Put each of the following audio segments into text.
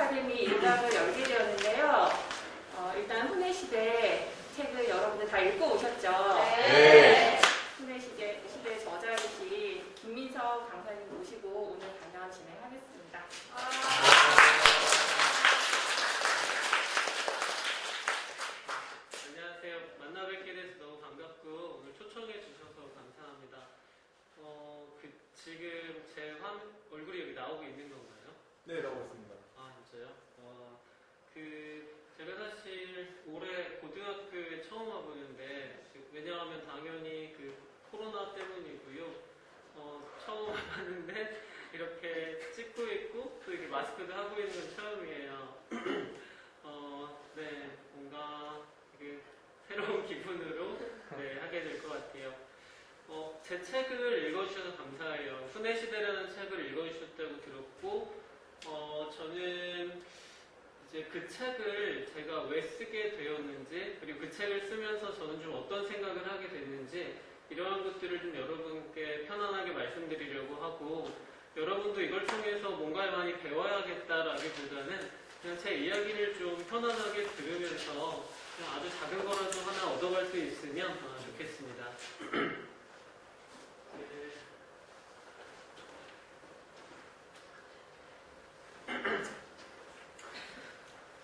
아카데미 일당을 열게 되었는데요. 일단 후내시대 책을 여러분들 다 읽고 오셨죠? 네. 후내시대 저자이신 김민석 강사님 모시고 오늘 강연 진행하겠습니다. 안녕하세요. 만나 뵙게 돼서 너무 반갑고 오늘 초청해 주셔서 감사합니다. 지금 제 얼굴이 여기 나오고 있는 건가요? 네, 나오고 있습니다. 아, 진짜요? 제가 사실 올해 고등학교에 처음 와보는데, 왜냐하면 당연히 그 코로나 때문이고요. 처음 와봤는데, 이렇게 찍고 있고, 또 이렇게 마스크도 하고 있는 건 처음이에요. 네, 뭔가 되게 새로운 기분으로 하게 될 것 같아요. 제 책을 읽어주셔서 감사해요. 후내시대라는 책을 읽어주셨다고 들었고, 저는 이제 그 책을 제가 왜 쓰게 되었는지, 그리고 그 책을 쓰면서 저는 좀 어떤 생각을 하게 됐는지, 이러한 것들을 좀 여러분께 편안하게 말씀드리려고 하고, 여러분도 이걸 통해서 뭔가를 많이 배워야겠다라기보다는 그냥 제 이야기를 좀 편안하게 들으면서 그냥 아주 작은 거라도 하나 얻어갈 수 있으면 좋겠습니다.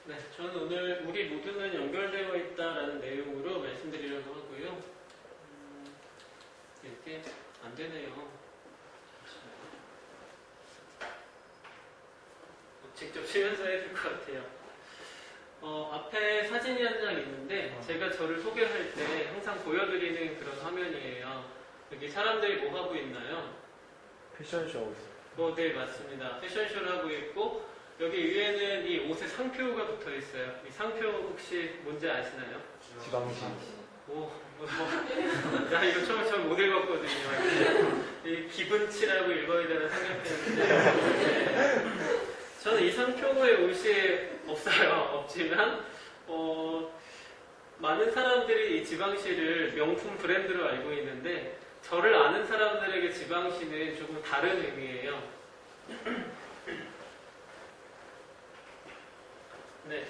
네, 저는 오늘 우리 모두는 연결되어 있다라는 내용으로 말씀드리려고 하고요. 이게 안 되네요. 직접 치면서 해야 될 것 같아요. 앞에 사진이 한 장 있는데 제가 저를 소개할 때 항상 보여드리는 그런 화면이에요. 여기 사람들이 뭐 하고 있나요? 패션쇼 하고 있어요. 네, 맞습니다. 패션쇼를 하고 있고 여기 위에는 이 옷에 상표가 붙어 있어요. 이 상표 혹시 뭔지 아시나요? 지방시. 나 이거 처음 못 읽었거든요. 이 기분치라고 읽어야 되나 생각했는데 저는 이 상표의 옷이 없지만 많은 사람들이 이 지방시를 명품 브랜드로 알고 있는데 저를 아는 사람들에게 지방시는 조금 다른 의미예요. 네,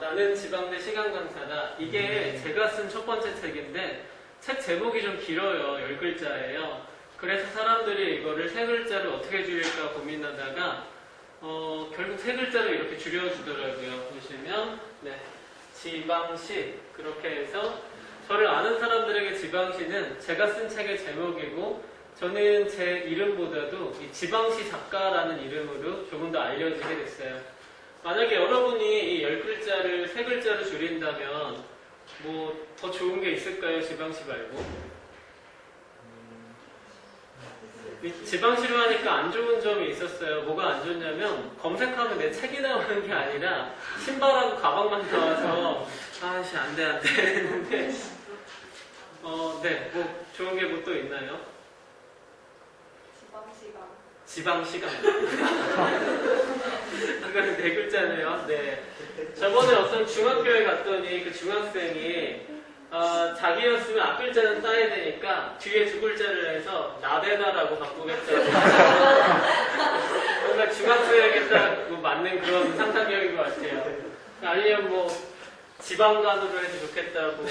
나는 지방대 시간 강사다. 이게 제가 쓴 첫 번째 책인데 책 제목이 좀 길어요. 10글자예요. 그래서 사람들이 이거를 3글자로 어떻게 줄일까 고민하다가 결국 3글자로 이렇게 줄여주더라고요. 보시면 지방시 그렇게 해서 저를 아는 사람들에게 지방시는 제가 쓴 책의 제목이고 저는 제 이름보다도 이 지방시 작가라는 이름으로 조금 더 알려지게 됐어요. 만약에 여러분이 이 10글자를 3글자로 줄인다면 뭐 더 좋은 게 있을까요? 지방시 말고? 지방시로 하니까 안 좋은 점이 있었어요. 뭐가 안 좋냐면 검색하면 내 책이 나오는 게 아니라 신발하고 가방만 나와서 아씨 안돼 했는데 네, 뭐 좋은 게 뭐 또 있나요? 지방시간 이거는 4글자네요. 네. 저번에 어떤 중학교에 갔더니 그 중학생이 자기였으면 앞글자는 따야 되니까 뒤에 2글자를 해서 나대나라고 바꾸겠다고 뭔가 중학생에게 딱 맞는 그런 상상력인 것 같아요. 아니면 뭐 지방간으로 해도 좋겠다고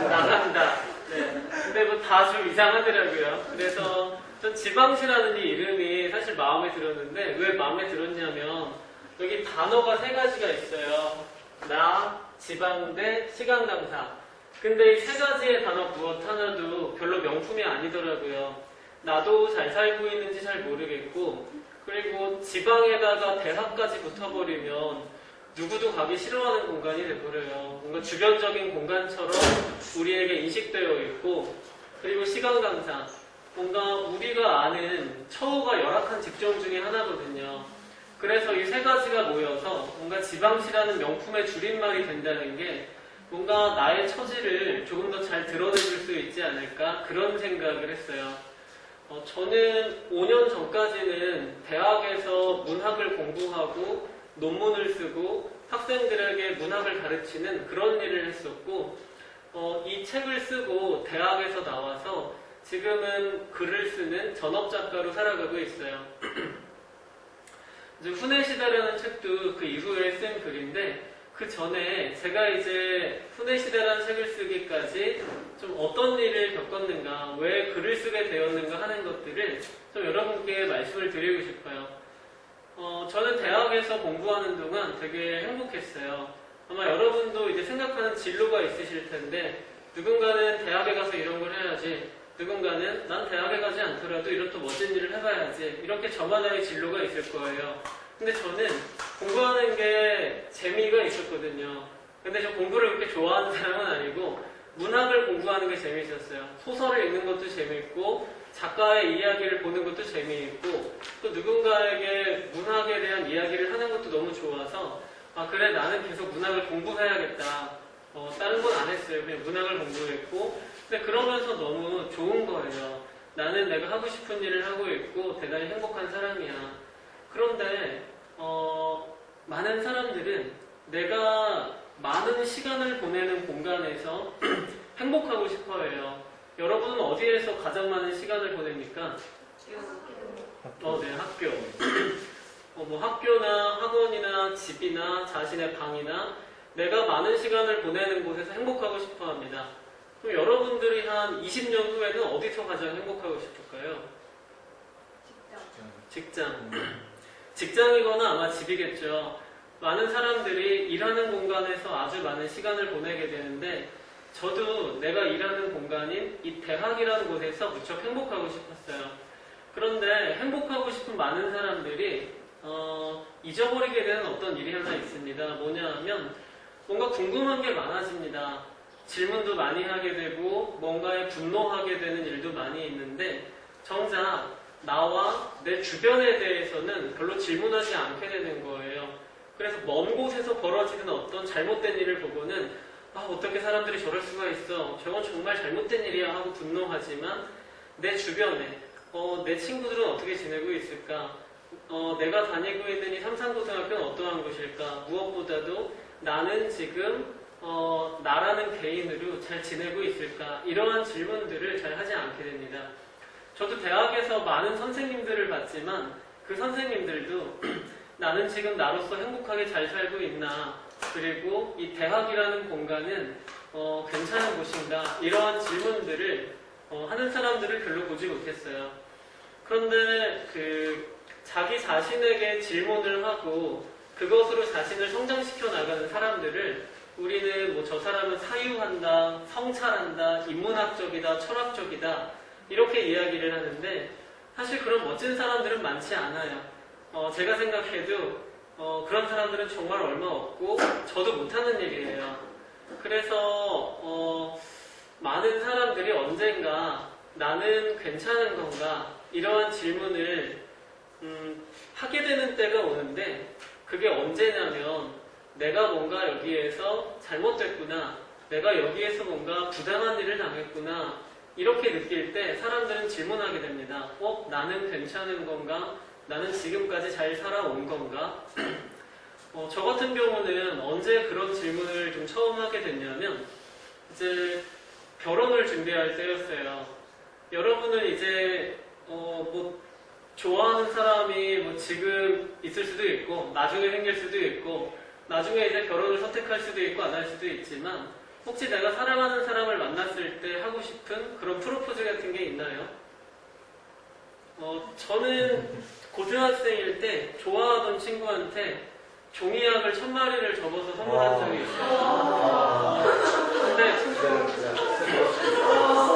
나간다. 네. 근데 뭐 다 좀 이상하더라고요. 그래서 전 지방시라는 이 이름이 사실 마음에 들었는데 왜 마음에 들었냐면 여기 단어가 3가지가 있어요. 나, 지방대, 시간 강사. 근데 이 3가지의 단어 무엇 하나도 별로 명품이 아니더라고요. 나도 잘 살고 있는지 잘 모르겠고 그리고 지방에다가 대학까지 붙어버리면 누구도 가기 싫어하는 공간이 돼버려요. 뭔가 주변적인 공간처럼 우리에게 인식되어 있고 그리고 시간 강사. 뭔가 우리가 아는 처우가 열악한 직종 중에 하나거든요. 그래서 이 3가지가 모여서 뭔가 지방시라는 명품의 줄임말이 된다는 게 뭔가 나의 처지를 조금 더 잘 드러내줄 수 있지 않을까 그런 생각을 했어요. 저는 5년 전까지는 대학에서 문학을 공부하고 논문을 쓰고 학생들에게 문학을 가르치는 그런 일을 했었고 이 책을 쓰고 대학에서 나와서 지금은 글을 쓰는 전업작가로 살아가고 있어요. 이제 훈의 시대라는 책도 그 이후에 쓴 글인데 그 전에 제가 이제 훈의 시대라는 책을 쓰기까지 좀 어떤 일을 겪었는가, 왜 글을 쓰게 되었는가 하는 것들을 좀 여러분께 말씀을 드리고 싶어요. 저는 대학에서 공부하는 동안 되게 행복했어요. 아마 여러분도 이제 생각하는 진로가 있으실 텐데 누군가는 대학에 가서 이런 걸 해야지, 누군가는 난 대학에 가지 않더라도 이런 또 멋진 일을 해봐야지, 이렇게 저만의 진로가 있을 거예요. 근데 저는 공부하는 게 재미가 있었거든요. 근데 저 공부를 그렇게 좋아하는 사람은 아니고 문학을 공부하는 게 재미있었어요. 소설을 읽는 것도 재미있고 작가의 이야기를 보는 것도 재미있고 또 누군가에게 문학에 대한 이야기를 하는 것도 너무 좋아서 아 그래 나는 계속 문학을 공부해야겠다. 다른 건 안 했어요. 그냥 문학을 공부했고 근데 그러면서 너무 좋은 거예요. 나는 내가 하고 싶은 일을 하고 있고 대단히 행복한 사람이야. 그런데 많은 사람들은 내가 많은 시간을 보내는 공간에서 행복하고 싶어 해요. 여러분은 어디에서 가장 많은 시간을 보냅니까? 네, 학교. 뭐 학교나 학원이나 집이나 자신의 방이나 내가 많은 시간을 보내는 곳에서 행복하고 싶어 합니다. 그럼 여러분들이 한 20년 후에는 어디서 가장 행복하고 싶을까요? 직장. 직장이거나 아마 집이겠죠. 많은 사람들이 일하는 공간에서 아주 많은 시간을 보내게 되는데 저도 내가 일하는 공간인 이 대학이라는 곳에서 무척 행복하고 싶었어요. 그런데 행복하고 싶은 많은 사람들이 잊어버리게 되는 어떤 일이 하나 있습니다. 뭐냐 하면 뭔가 궁금한 게 많아집니다. 질문도 많이 하게 되고 뭔가에 분노하게 되는 일도 많이 있는데 정작 나와 내 주변에 대해서는 별로 질문하지 않게 되는 거예요. 그래서 먼 곳에서 벌어지는 어떤 잘못된 일을 보고는 어떻게 사람들이 저럴 수가 있어. 저건 정말 잘못된 일이야 하고 분노하지만 내 주변에 내 친구들은 어떻게 지내고 있을까? 내가 다니고 있는 이 삼산고등학교는 어떠한 곳일까? 무엇보다도 나는 지금 나라는 개인으로 잘 지내고 있을까? 이러한 질문들을 잘 하지 않게 됩니다. 저도 대학에서 많은 선생님들을 봤지만 그 선생님들도 나는 지금 나로서 행복하게 잘 살고 있나, 그리고 이 대학이라는 공간은 괜찮은 곳인가, 이러한 질문들을 하는 사람들을 별로 보지 못했어요. 그런데 자기 자신에게 질문을 하고 그것으로 자신을 성장시켜 나가는 사람들을 우리는 뭐 저 사람은 사유한다, 성찰한다, 인문학적이다, 철학적이다 이렇게 이야기를 하는데 사실 그런 멋진 사람들은 많지 않아요. 제가 생각해도 그런 사람들은 정말 얼마 없고 저도 못하는 일이에요. 그래서 많은 사람들이 언젠가 나는 괜찮은 건가 이러한 질문을 하게 되는 때가 오는데 그게 언제냐면 내가 뭔가 여기에서 잘못됐구나, 내가 여기에서 뭔가 부당한 일을 당했구나 이렇게 느낄 때 사람들은 질문하게 됩니다. 나는 괜찮은 건가? 나는 지금까지 잘 살아온 건가? 저 같은 경우는 언제 그런 질문을 좀 처음 하게 됐냐면 이제 결혼을 준비할 때였어요. 여러분은 이제 뭐 좋아하는 사람이 뭐 지금 있을 수도 있고 나중에 생길 수도 있고 나중에 이제 결혼을 선택할 수도 있고 안 할 수도 있지만 혹시 내가 사랑하는 사람을 만났을 때 하고 싶은 그런 프로포즈 같은 게 있나요? 저는 고등학생일 때 좋아하던 친구한테 종이약을 1000마리를 접어서 선물한 적이 있어요. 근데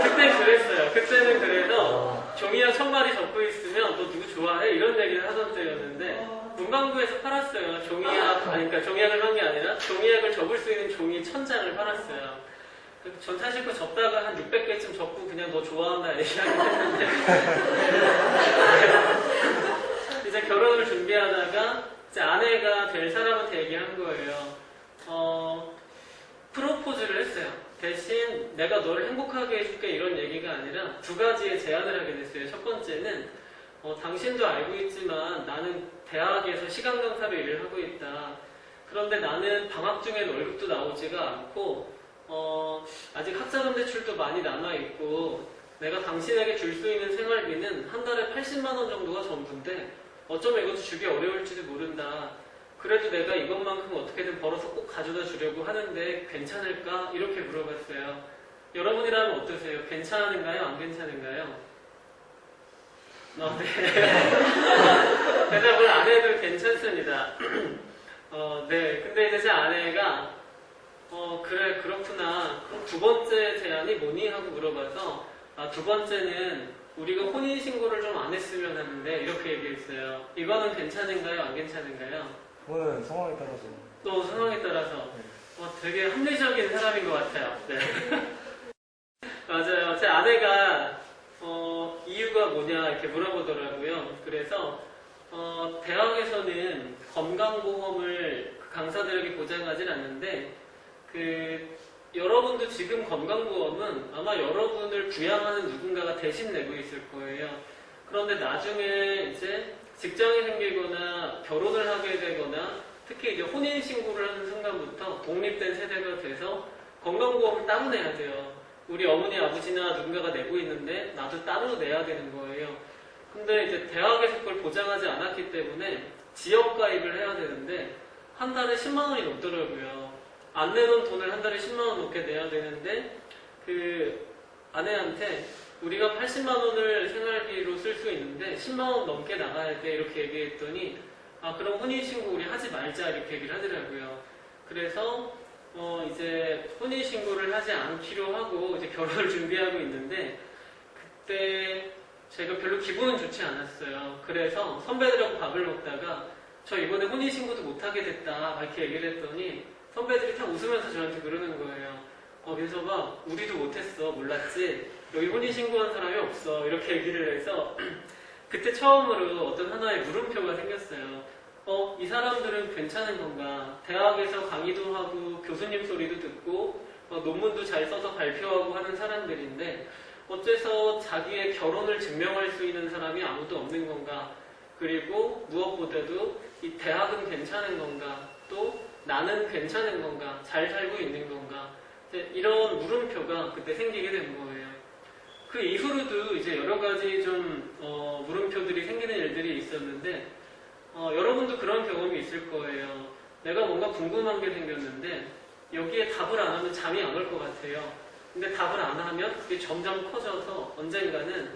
그때 그랬어요. 그때는 그래서 종이약 1000마리 접고 있으면 너 누구 좋아해? 이런 얘기를 하던 때였는데 문방구에서 팔았어요. 그러니까 종이약을 한 게 아니라 종이약을 접을 수 있는 종이 1000장을 팔았어요. 전 사실 그 접다가 한 600개쯤 접고 그냥 너 좋아한다 얘기하긴 했는데 이제 결혼을 준비하다가 이제 아내가 될 사람한테 얘기한 거예요. 프로포즈를 했어요. 대신 내가 너를 행복하게 해줄게 이런 얘기가 아니라 두 가지의 제안을 하게 됐어요. 첫 번째는 당신도 알고 있지만 나는 대학에서 시간 강사로 일을 하고 있다. 그런데 나는 방학 중엔 월급도 나오지가 않고 아직 학자금 대출도 많이 남아있고 내가 당신에게 줄 수 있는 생활비는 한 달에 80만 원 정도가 전부인데 어쩌면 이것도 주기 어려울지도 모른다. 그래도 내가 이것만큼 어떻게든 벌어서 꼭 가져다 주려고 하는데 괜찮을까? 이렇게 물어봤어요. 여러분이라면 어떠세요? 괜찮은가요? 안 괜찮은가요? 네. 대답을 안 해도 괜찮습니다. 네. 근데 이제 제 아내가 그래, 그렇구나. 그럼 두 번째 제안이 뭐니? 하고 물어봐서 두 번째는 우리가 혼인신고를 좀 안 했으면 하는데 이렇게 얘기했어요. 이거는 괜찮은가요? 안 괜찮은가요? 그거는 상황에 따라서. 또 상황에 따라서 되게 합리적인 사람인 것 같아요. 네. 맞아요. 제 아내가 이유가 뭐냐 이렇게 물어보더라고요. 그래서 대학에서는 건강보험을 강사들에게 보장하진 않는데 여러분도 지금 건강보험은 아마 여러분을 부양하는 누군가가 대신 내고 있을 거예요. 그런데 나중에 이제 직장이 생기거나 결혼을 하게 되거나 특히 이제 혼인신고를 하는 순간부터 독립된 세대가 돼서 건강보험을 따로 내야 돼요. 우리 어머니, 아버지나 누군가가 내고 있는데 나도 따로 내야 되는 거예요. 근데 이제 대학에서 그걸 보장하지 않았기 때문에 지역가입을 해야 되는데 한 달에 10만 원이 넘더라고요. 안 내놓은 돈을 한 달에 10만 원 넘게 내야 되는데 아내한테 우리가 80만 원을 생활비로 쓸 수 있는데 10만 원 넘게 나가야 돼 이렇게 얘기했더니 그럼 혼인신고 우리 하지 말자 이렇게 얘기를 하더라고요. 그래서 이제 혼인신고를 하지 않기로 하고 이제 결혼을 준비하고 있는데 그때 제가 별로 기분은 좋지 않았어요. 그래서 선배들하고 밥을 먹다가 저 이번에 혼인신고도 못하게 됐다 이렇게 얘기를 했더니 선배들이 다 웃으면서 저한테 그러는 거예요. 민서가 우리도 못했어. 몰랐지? 여기 혼인신고한 사람이 없어. 이렇게 얘기를 해서 그때 처음으로 어떤 하나의 물음표가 생겼어요. 이 사람들은 괜찮은 건가? 대학에서 강의도 하고 교수님 소리도 듣고 논문도 잘 써서 발표하고 하는 사람들인데 어째서 자기의 결혼을 증명할 수 있는 사람이 아무도 없는 건가? 그리고 무엇보다도 이 대학은 괜찮은 건가? 또 나는 괜찮은 건가? 잘 살고 있는 건가? 이런 물음표가 그때 생기게 된 거예요. 그 이후로도 이제 여러 가지 좀 물음표들이 생기는 일들이 있었는데 여러분도 그런 경험이 있을 거예요. 내가 뭔가 궁금한 게 생겼는데 여기에 답을 안 하면 잠이 안 올 것 같아요. 근데 답을 안 하면 그게 점점 커져서 언젠가는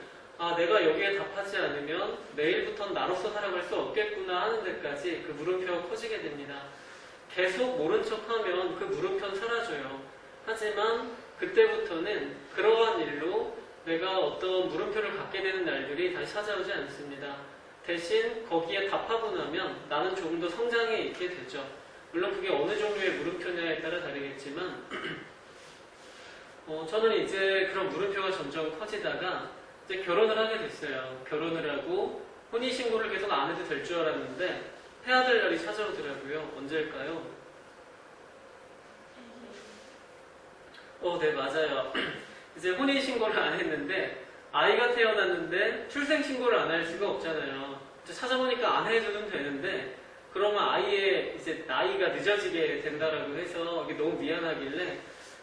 내가 여기에 답하지 않으면 내일부터는 나로서 살아갈 수 없겠구나 하는 데까지 그 물음표가 커지게 됩니다. 계속 모른 척하면 그 물음표는 사라져요. 하지만 그때부터는 그러한 일로 내가 어떤 물음표를 갖게 되는 날들이 다시 찾아오지 않습니다. 대신 거기에 답하고 나면 나는 조금 더 성장해 있게 되죠. 물론 그게 어느 종류의 물음표냐에 따라 다르겠지만 저는 이제 그런 물음표가 점점 커지다가 이제 결혼을 하게 됐어요. 결혼을 하고 혼인신고를 계속 안 해도 될 줄 알았는데 해야 될 날이 찾아오더라고요. 언제일까요? 네, 맞아요. 이제 혼인신고를 안 했는데 아이가 태어났는데 출생신고를 안 할 수가 없잖아요. 찾아보니까 안 해줘도 되는데 그러면 아이의 이제 나이가 늦어지게 된다라고 해서 이게 너무 미안하길래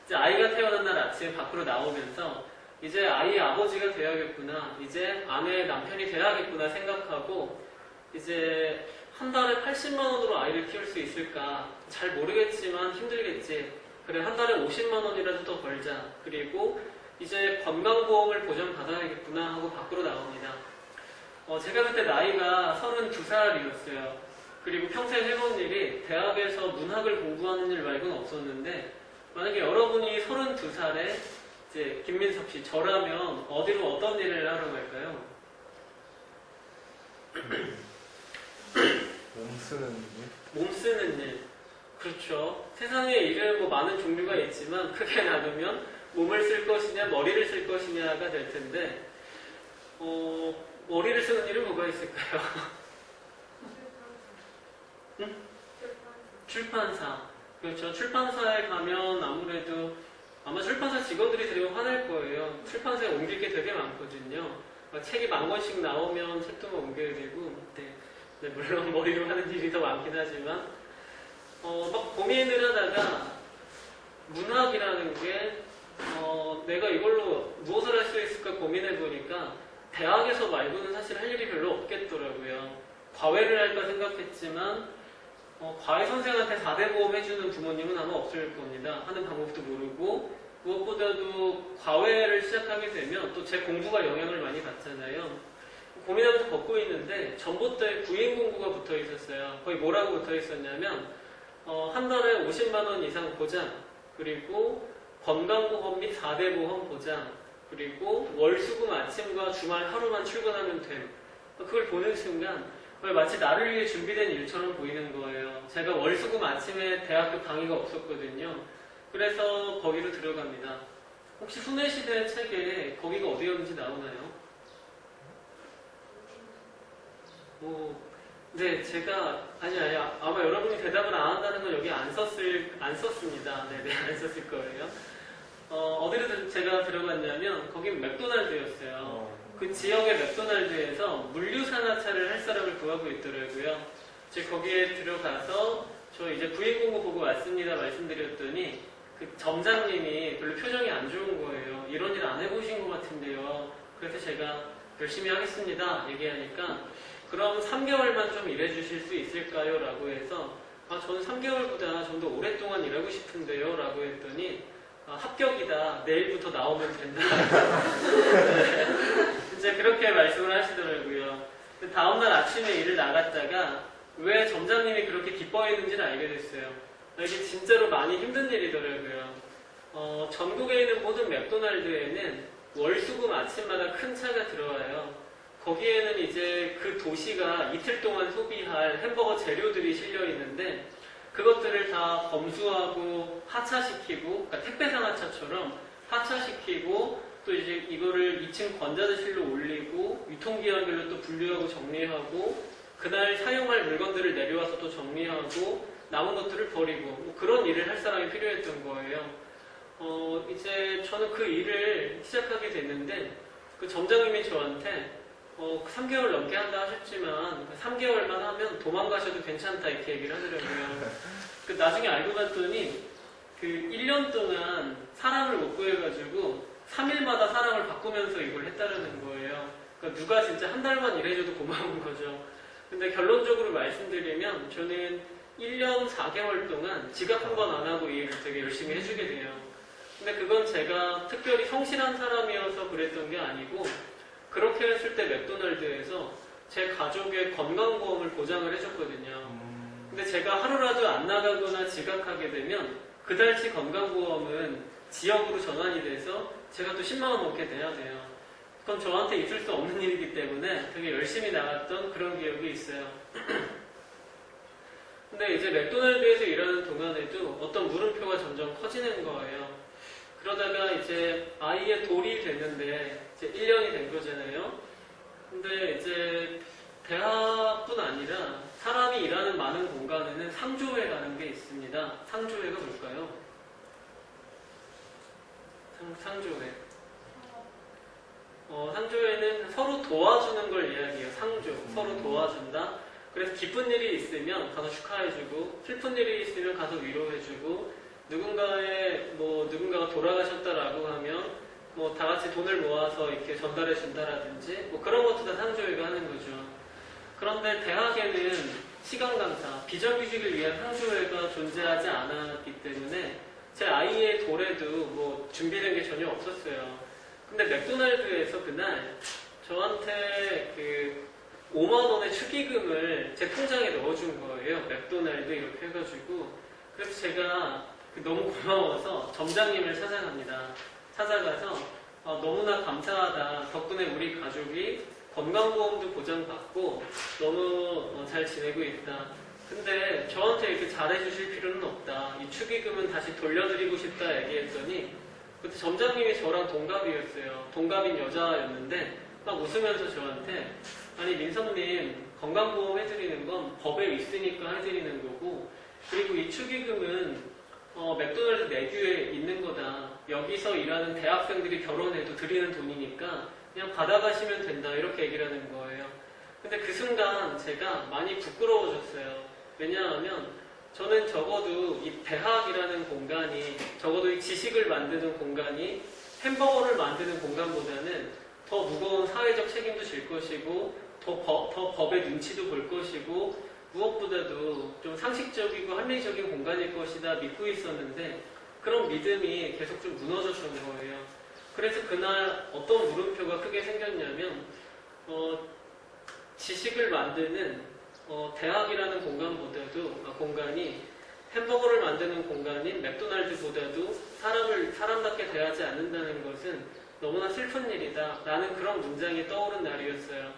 이제 아이가 태어난 날 아침에 밖으로 나오면서 이제 아이의 아버지가 돼야겠구나, 이제 아내의 남편이 돼야겠구나 생각하고 이제 한 달에 80만 원으로 아이를 키울 수 있을까? 잘 모르겠지만 힘들겠지. 그래, 한 달에 50만 원이라도 더 벌자. 그리고 이제 건강보험을 보장받아야겠구나 하고 밖으로 나옵니다. 제가 그때 나이가 32살이었어요. 그리고 평생 해본 일이 대학에서 문학을 공부하는 일 말고는 없었는데 만약에 여러분이 32살에 이제 김민석 씨, 저라면 어디로 어떤 일을 하러 갈까요? 몸 쓰는 일? 몸 쓰는 일. 그렇죠. 세상에 일은 뭐 많은 종류가 있지만 크게 나누면 몸을 쓸 것이냐 머리를 쓸 것이냐가 될 텐데 머리를 쓰는 일은 뭐가 있을까요? 응? 출판사. 그렇죠. 출판사에 가면 아무래도 아마 출판사 직원들이 되게 화낼 거예요. 출판사에 옮길 게 되게 많거든요. 책이 10,000권씩 나오면 책도 옮겨야 되고 네, 물론 머리로 하는 일이 더 많긴 하지만 막 고민을 하다가 문학이라는 게 내가 이걸로 무엇을 할 수 있을까 고민해 보니까 대학에서 말고는 사실 할 일이 별로 없겠더라고요. 과외를 할까 생각했지만 과외 선생한테 4대 보험 해주는 부모님은 아마 없을 겁니다. 하는 방법도 모르고 무엇보다도 과외를 시작하게 되면 또 제 공부가 영향을 많이 받잖아요. 고민하면서 걷고 있는데 전봇대에 구인 공고가 붙어 있었어요. 거의 뭐라고 붙어 있었냐면 한 달에 50만 원 이상 보장, 그리고 건강보험 및 4대 보험 보장, 그리고 월수금 아침과 주말 하루만 출근하면 됨. 그걸 보는 순간 마치 나를 위해 준비된 일처럼 보이는 거예요. 제가 월수금 아침에 대학교 강의가 없었거든요. 그래서 거기로 들어갑니다. 혹시 후내시대 책에 거기가 어디였는지 나오나요? 네, 제가 아니 아마 여러분이 대답을 안 한다는 건 여기 안 썼습니다. 네, 안 썼을 거예요. 어디로 제가 들어갔냐면 거긴 맥도날드였어요. 그 지역의 맥도날드에서 물류산하차를 할 사람을 구하고 있더라고요. 제가 거기에 들어가서 저 이제 구인 공고 보고 왔습니다 말씀드렸더니 그 점장님이 별로 표정이 안 좋은 거예요. 이런 일 안 해보신 것 같은데요. 그래서 제가 열심히 하겠습니다 얘기하니까 그럼 3개월만 좀 일해주실 수 있을까요? 라고 해서 저는 3개월보다 좀 더 오랫동안 일하고 싶은데요 라고 했더니 합격이다. 내일부터 나오면 된다. 네. 이제 그렇게 말씀을 하시더라고요. 다음날 아침에 일을 나갔다가 왜 점장님이 그렇게 기뻐했는지를 알게 됐어요. 이게 진짜로 많이 힘든 일이더라고요. 전국에 있는 모든 맥도날드에는 월수금 아침마다 큰 차가 들어와요. 거기에는 이제 그 도시가 이틀 동안 소비할 햄버거 재료들이 실려 있는데 그것들을 다 검수하고 하차시키고, 그러니까 택배상하차처럼 하차시키고 또 이제 이거를 2층 관자재실로 올리고 유통기한별로 또 분류하고 정리하고 그날 사용할 물건들을 내려와서 또 정리하고 남은 것들을 버리고 뭐 그런 일을 할 사람이 필요했던 거예요. 이제 저는 그 일을 시작하게 됐는데 그 점장님이 저한테 3개월 넘게 한다 하셨지만 3개월만 하면 도망가셔도 괜찮다 이렇게 얘기를 하더라고요. 나중에 알고 봤더니 그 1년 동안 사람을 못 구해가지고 3일마다 사람을 바꾸면서 이걸 했다는 거예요. 그러니까 누가 진짜 한 달만 일해줘도 고마운 거죠. 근데 결론적으로 말씀드리면 저는 1년 4개월 동안 지각 한 번 안 하고 이 일을 되게 열심히 해주게 돼요. 근데 그건 제가 특별히 성실한 사람이어서 그랬던 게 아니고 그렇게 했을 때 맥도날드에서 제 가족의 건강보험을 보장을 해줬거든요. 근데 제가 하루라도 안 나가거나 지각하게 되면 그 달치 건강보험은 지역으로 전환이 돼서 제가 또 10만 원 넘게 내야 돼요. 그건 저한테 있을 수 없는 일이기 때문에 되게 열심히 나갔던 그런 기억이 있어요. 근데 이제 맥도날드에서 일하는 동안에도 어떤 물음표가 점점 커지는 거예요. 그러다가 이제 아이의 돌이 됐는데 이제 1년이 된 거잖아요. 근데 이제 대학뿐 아니라 사람이 일하는 많은 공간에는 상조회라는 게 있습니다. 상조회가 뭘까요? 상조회. 상조회는 서로 도와주는 걸 이야기해요. 상조. 서로 도와준다. 그래서 기쁜 일이 있으면 가서 축하해주고 슬픈 일이 있으면 가서 위로해주고 누군가가 돌아가셨다라고 하면 다 같이 돈을 모아서 이렇게 전달해 준다라든지 그런 것도 다 상조회가 하는 거죠. 그런데 대학에는 시간 강사, 비정규직을 위한 상조회가 존재하지 않았기 때문에 제 아이의 돌에도 준비된 게 전혀 없었어요. 근데 맥도날드에서 그날 저한테 5만 원의 축의금을 제 통장에 넣어준 거예요. 맥도날드 이렇게 해가지고. 그래서 제가 너무 고마워서 점장님을 찾아갑니다. 찾아가서 너무나 감사하다. 덕분에 우리 가족이 건강보험도 보장받고 너무 잘 지내고 있다. 근데 저한테 이렇게 잘해주실 필요는 없다. 이 축의금은 다시 돌려드리고 싶다 얘기했더니 그때 점장님이 저랑 동갑이었어요. 동갑인 여자였는데 막 웃으면서 저한테 아니 민성님 건강보험 해드리는 건 법에 있으니까 해드리는 거고 그리고 이 축의금은 맥도날드 내규에 있는 거다. 여기서 일하는 대학생들이 결혼해도 드리는 돈이니까 그냥 받아가시면 된다. 이렇게 얘기를 하는 거예요. 근데 그 순간 제가 많이 부끄러워졌어요. 왜냐하면 저는 적어도 이 대학이라는 공간이 적어도 이 지식을 만드는 공간이 햄버거를 만드는 공간보다는 더 무거운 사회적 책임도 질 것이고 더 법의 눈치도 볼 것이고 무엇보다도 좀 상식적이고 합리적인 공간일 것이다 믿고 있었는데 그런 믿음이 계속 좀 무너졌던 거예요. 그래서 그날 어떤 물음표가 크게 생겼냐면 지식을 만드는 대학이라는 공간이 햄버거를 만드는 공간인 맥도날드보다도 사람답게 대하지 않는다는 것은 너무나 슬픈 일이다 라는 그런 문장이 떠오른 날이었어요.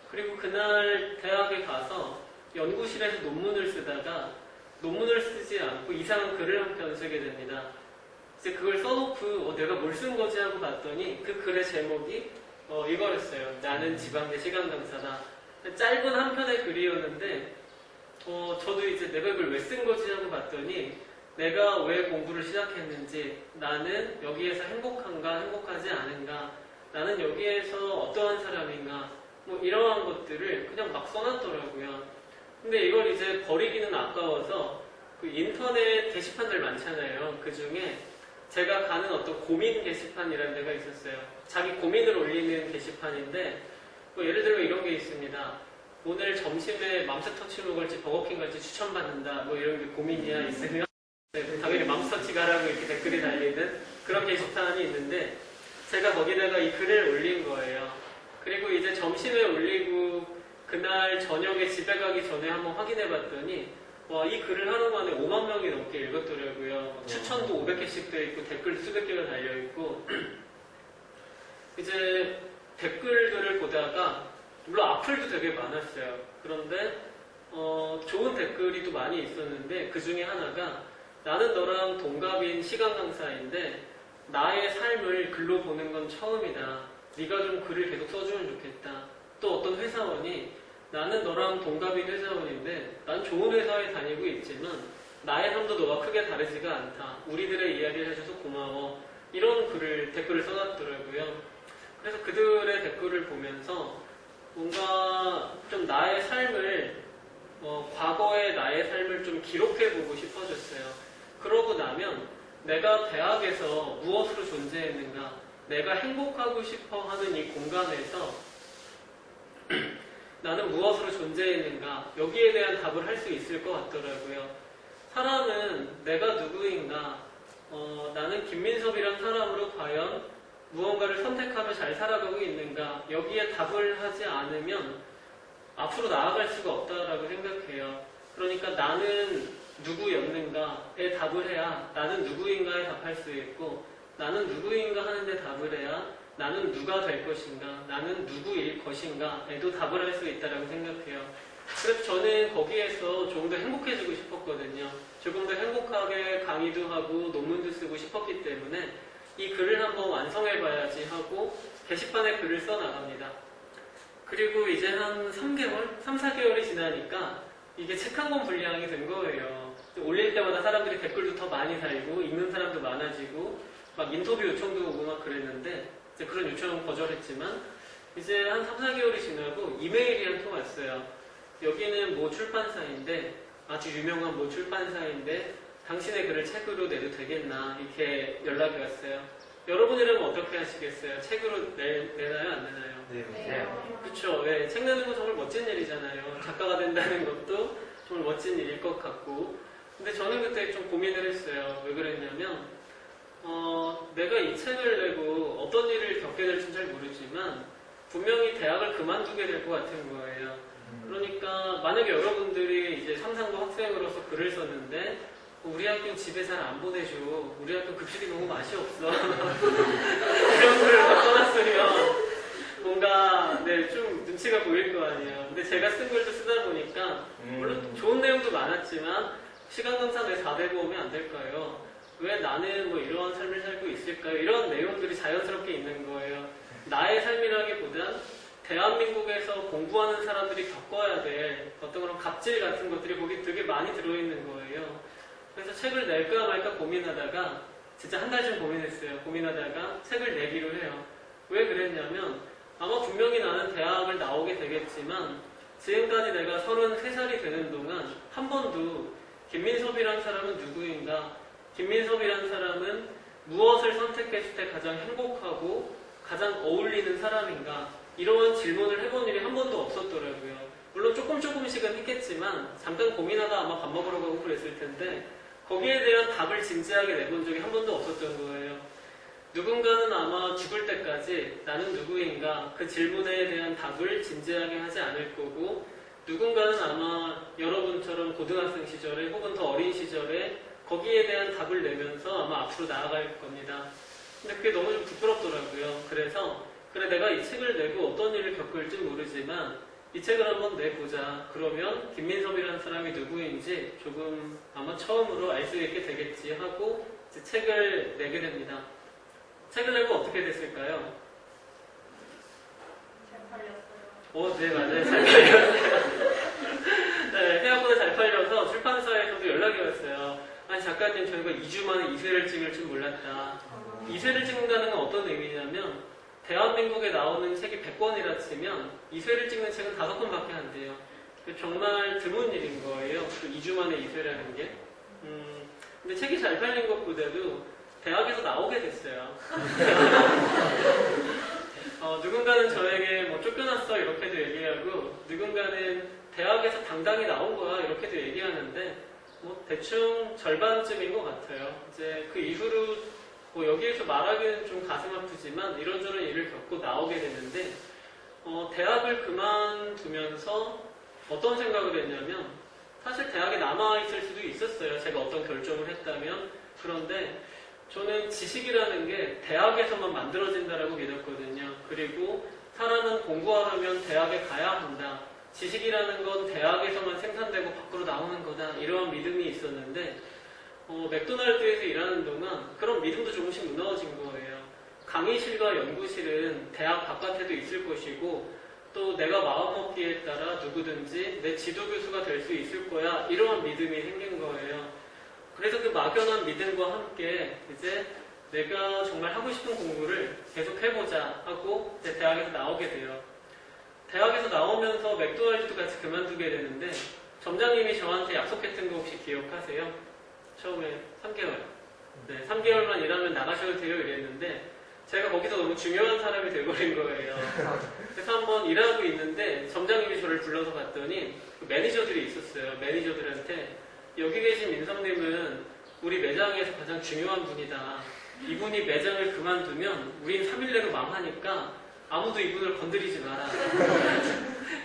그리고 그날 대학에 가서 연구실에서 논문을 쓰다가 논문을 쓰지 않고 이상한 글을 한 편 쓰게 됩니다. 이제 그걸 써놓고 내가 뭘 쓴 거지 하고 봤더니 그 글의 제목이 이거였어요. 나는 지방대 시간 강사다. 짧은 한 편의 글이었는데 저도 이제 내가 이걸 왜 쓴 거지 하고 봤더니 내가 왜 공부를 시작했는지, 나는 여기에서 행복한가 행복하지 않은가, 나는 여기에서 어떠한 사람인가, 뭐 이러한 것들을 그냥 막 써놨더라고요. 근데 이걸 이제 버리기는 아까워서 그 인터넷 게시판들 많잖아요. 그 중에 제가 가는 어떤 고민 게시판이라는 데가 있었어요. 자기 고민을 올리는 게시판인데 뭐 예를 들어 이런 게 있습니다. 오늘 점심에 맘스터치로 갈지 버거킹 갈지 추천받는다. 뭐 이런 게 고민이야 있으면 당연히 맘스터치 가라고 이렇게 댓글이 달리는 그런 게시판이 있는데 제가 거기다가 이 글을 올린 거예요. 그리고 이제 점심에 올리고 그날 저녁에 집에 가기 전에 한번 확인해 봤더니 와, 이 글을 하루 만에 5만 명이 넘게 읽었더라고요. 추천도 500개씩 돼 있고 댓글 수백 개가 달려 있고 이제 댓글들을 보다가 물론 악플도 되게 많았어요. 그런데 좋은 댓글이 또 많이 있었는데 그 중에 하나가 나는 너랑 동갑인 시간 강사인데 나의 삶을 글로 보는 건 처음이다. 네가 좀 글을 계속 써주면 좋겠다. 또 어떤 회사원이 나는 너랑 동갑인 회사원인데 난 좋은 회사에 다니고 있지만 나의 삶도 너와 크게 다르지가 않다. 우리들의 이야기를 해줘서 고마워. 이런 댓글을 써놨더라고요. 그래서 그들의 댓글을 보면서 뭔가 좀 나의 삶을 과거의 나의 삶을 좀 기록해보고 싶어졌어요. 그러고 나면 내가 대학에서 무엇으로 존재했는가, 내가 행복하고 싶어 하는 이 공간에서 나는 무엇으로 존재했는가, 여기에 대한 답을 할 수 있을 것 같더라고요. 사람은 내가 누구인가, 나는 김민섭이란 사람으로 과연 무언가를 선택하며 잘 살아가고 있는가, 여기에 답을 하지 않으면 앞으로 나아갈 수가 없다라고 생각해요. 그러니까 나는 누구였는가에 답을 해야 나는 누구인가에 답할 수 있고, 나는 누구인가 하는데 답을 해야 나는 누가 될 것인가, 나는 누구일 것인가에도 답을 할 수 있다라고 생각해요. 그래서 저는 거기에서 조금 더 행복해지고 싶었거든요. 조금 더 행복하게 강의도 하고 논문도 쓰고 싶었기 때문에 이 글을 한번 완성해봐야지 하고 게시판에 글을 써나갑니다. 그리고 이제 한 3개월? 3, 4개월이 지나니까 이게 책 한 권 분량이 된 거예요. 올릴 때마다 사람들이 댓글도 더 많이 달고 읽는 사람도 많아지고 막 인터뷰 요청도 오고 막 그랬는데 이제 그런 요청은 거절했지만 이제 한 3, 4개월이 지나고 이메일이 한 통 왔어요. 여기는 뭐 출판사인데, 아주 유명한 뭐 출판사인데 당신의 글을 책으로 내도 되겠나, 이렇게 연락이 왔어요. 여러분이라면 어떻게 하시겠어요? 책으로 내나요? 안 내나요? 네. 그쵸. 네, 책 내는 거 정말 멋진 일이잖아요. 작가가 된다는 것도 정말 멋진 일일 것 같고. 근데 저는 그때 좀 고민을 했어요. 왜 그랬냐면 내가 이 책을 내고 어떤 일을 겪게 될지는 잘 모르지만 분명히 대학을 그만두게 될 것 같은 거예요. 그러니까 만약에 여러분들이 이제 삼상도 학생으로서 글을 썼는데 우리 학교는 집에 잘 안 보내줘. 우리 학교 급식이 너무 맛이 없어. 이런 글을 써놨으면 뭔가 좀 눈치가 보일 거 아니에요. 근데 제가 쓴 글도 쓰다 보니까 물론 좋은 내용도 많았지만 시간 강사 왜 4대 보험이 안 될까요? 왜 나는 뭐 이러한 삶을 살고 있을까요? 이런 내용들이 자연스럽게 있는 거예요. 나의 삶이라기보단 대한민국에서 공부하는 사람들이 겪어야 될 어떤 그런 갑질 같은 것들이 거기 되게 많이 들어있는 거예요. 그래서 책을 낼까 말까 고민하다가 진짜 한 달쯤 고민했어요. 고민하다가 책을 내기로 해요. 왜 그랬냐면 아마 분명히 나는 대학을 나오게 되겠지만 지금까지 내가 33살이 되는 동안 한 번도 김민섭이란 사람은 누구인가, 김민섭이란 사람은 무엇을 선택했을 때 가장 행복하고 가장 어울리는 사람인가, 이런 질문을 해본 일이 한 번도 없었더라고요. 물론 조금씩은 했겠지만 잠깐 고민하다 아마 밥 먹으러 가고 그랬을 텐데 거기에 대한 답을 진지하게 내본 적이 한 번도 없었던 거예요. 누군가는 아마 죽을 때까지 나는 누구인가 그 질문에 대한 답을 진지하게 하지 않을 거고, 누군가는 아마 여러분처럼 고등학생 시절에 혹은 더 어린 시절에 거기에 대한 답을 내면서 아마 앞으로 나아갈 겁니다. 근데 그게 너무 좀 부끄럽더라고요. 그래서 그래, 내가 이 책을 내고 어떤 일을 겪을지 모르지만 이 책을 한번 내보자. 그러면 김민섭이라는 사람이 누구인지 조금 아마 처음으로 알 수 있게 되겠지 하고 이제 책을 내게 됩니다. 책을 내고 어떻게 됐을까요? 잘 팔렸어요. 네, 맞아요. 잘 팔렸어요. 네, 생각보다 잘 팔려서 출판사에서도 연락이 왔어요. 아니, 작가님, 저희가 2주 만에 2쇄를 찍을 줄 몰랐다. 2쇄를 찍는다는 건 어떤 의미냐면, 대한민국에 나오는 책이 100권이라 치면 2쇄를 찍는 책은 5권밖에 안 돼요. 정말 드문 일인 거예요. 2주 만에 2쇄라는 게. 근데 책이 잘 팔린 것보다도 대학에서 나오게 됐어요. 누군가는 저에게 뭐 쫓겨났어 이렇게도 얘기하고, 누군가는 대학에서 당당히 나온 거야 이렇게도 얘기하는데, 뭐 대충 절반쯤인 것 같아요. 이제 그 이후로 뭐 여기에서 말하기는 좀 가슴 아프지만 이런저런 일을 겪고 나오게 됐는데, 대학을 그만두면서 어떤 생각을 했냐면, 사실 대학에 남아있을 수도 있었어요. 제가 어떤 결정을 했다면. 그런데 저는 지식이라는 게 대학에서만 만들어진다라고 믿었거든요. 그리고 사람은 공부하려면 대학에 가야 한다. 지식이라는 건 대학에서만 생산되고 밖으로 나오는 거다. 이런 믿음이 있었는데, 맥도날드에서 일하는 동안 그런 믿음도 조금씩 무너진 거예요. 강의실과 연구실은 대학 바깥에도 있을 것이고, 또 내가 마음먹기에 따라 누구든지 내 지도교수가 될 수 있을 거야. 이러한 믿음이 생긴 거예요. 그래서 그 막연한 믿음과 함께 이제 내가 정말 하고 싶은 공부를 계속 해보자 하고 이제 대학에서 나오게 돼요. 대학에서 나오면서 맥도날드도 같이 그만두게 되는데, 점장님이 저한테 약속했던 거 혹시 기억하세요? 처음에 3개월. 네, 3개월만 일하면 나가셔도 돼요 이랬는데, 제가 거기서 너무 중요한 사람이 돼버린 거예요. 그래서 한번 일하고 있는데 점장님이 저를 불러서 봤더니 그 매니저들이 있었어요. 매니저들한테 여기 계신 민섭님은 우리 매장에서 가장 중요한 분이다. 이분이 매장을 그만두면 우린 3일 내로 망하니까 아무도 이분을 건드리지 마라.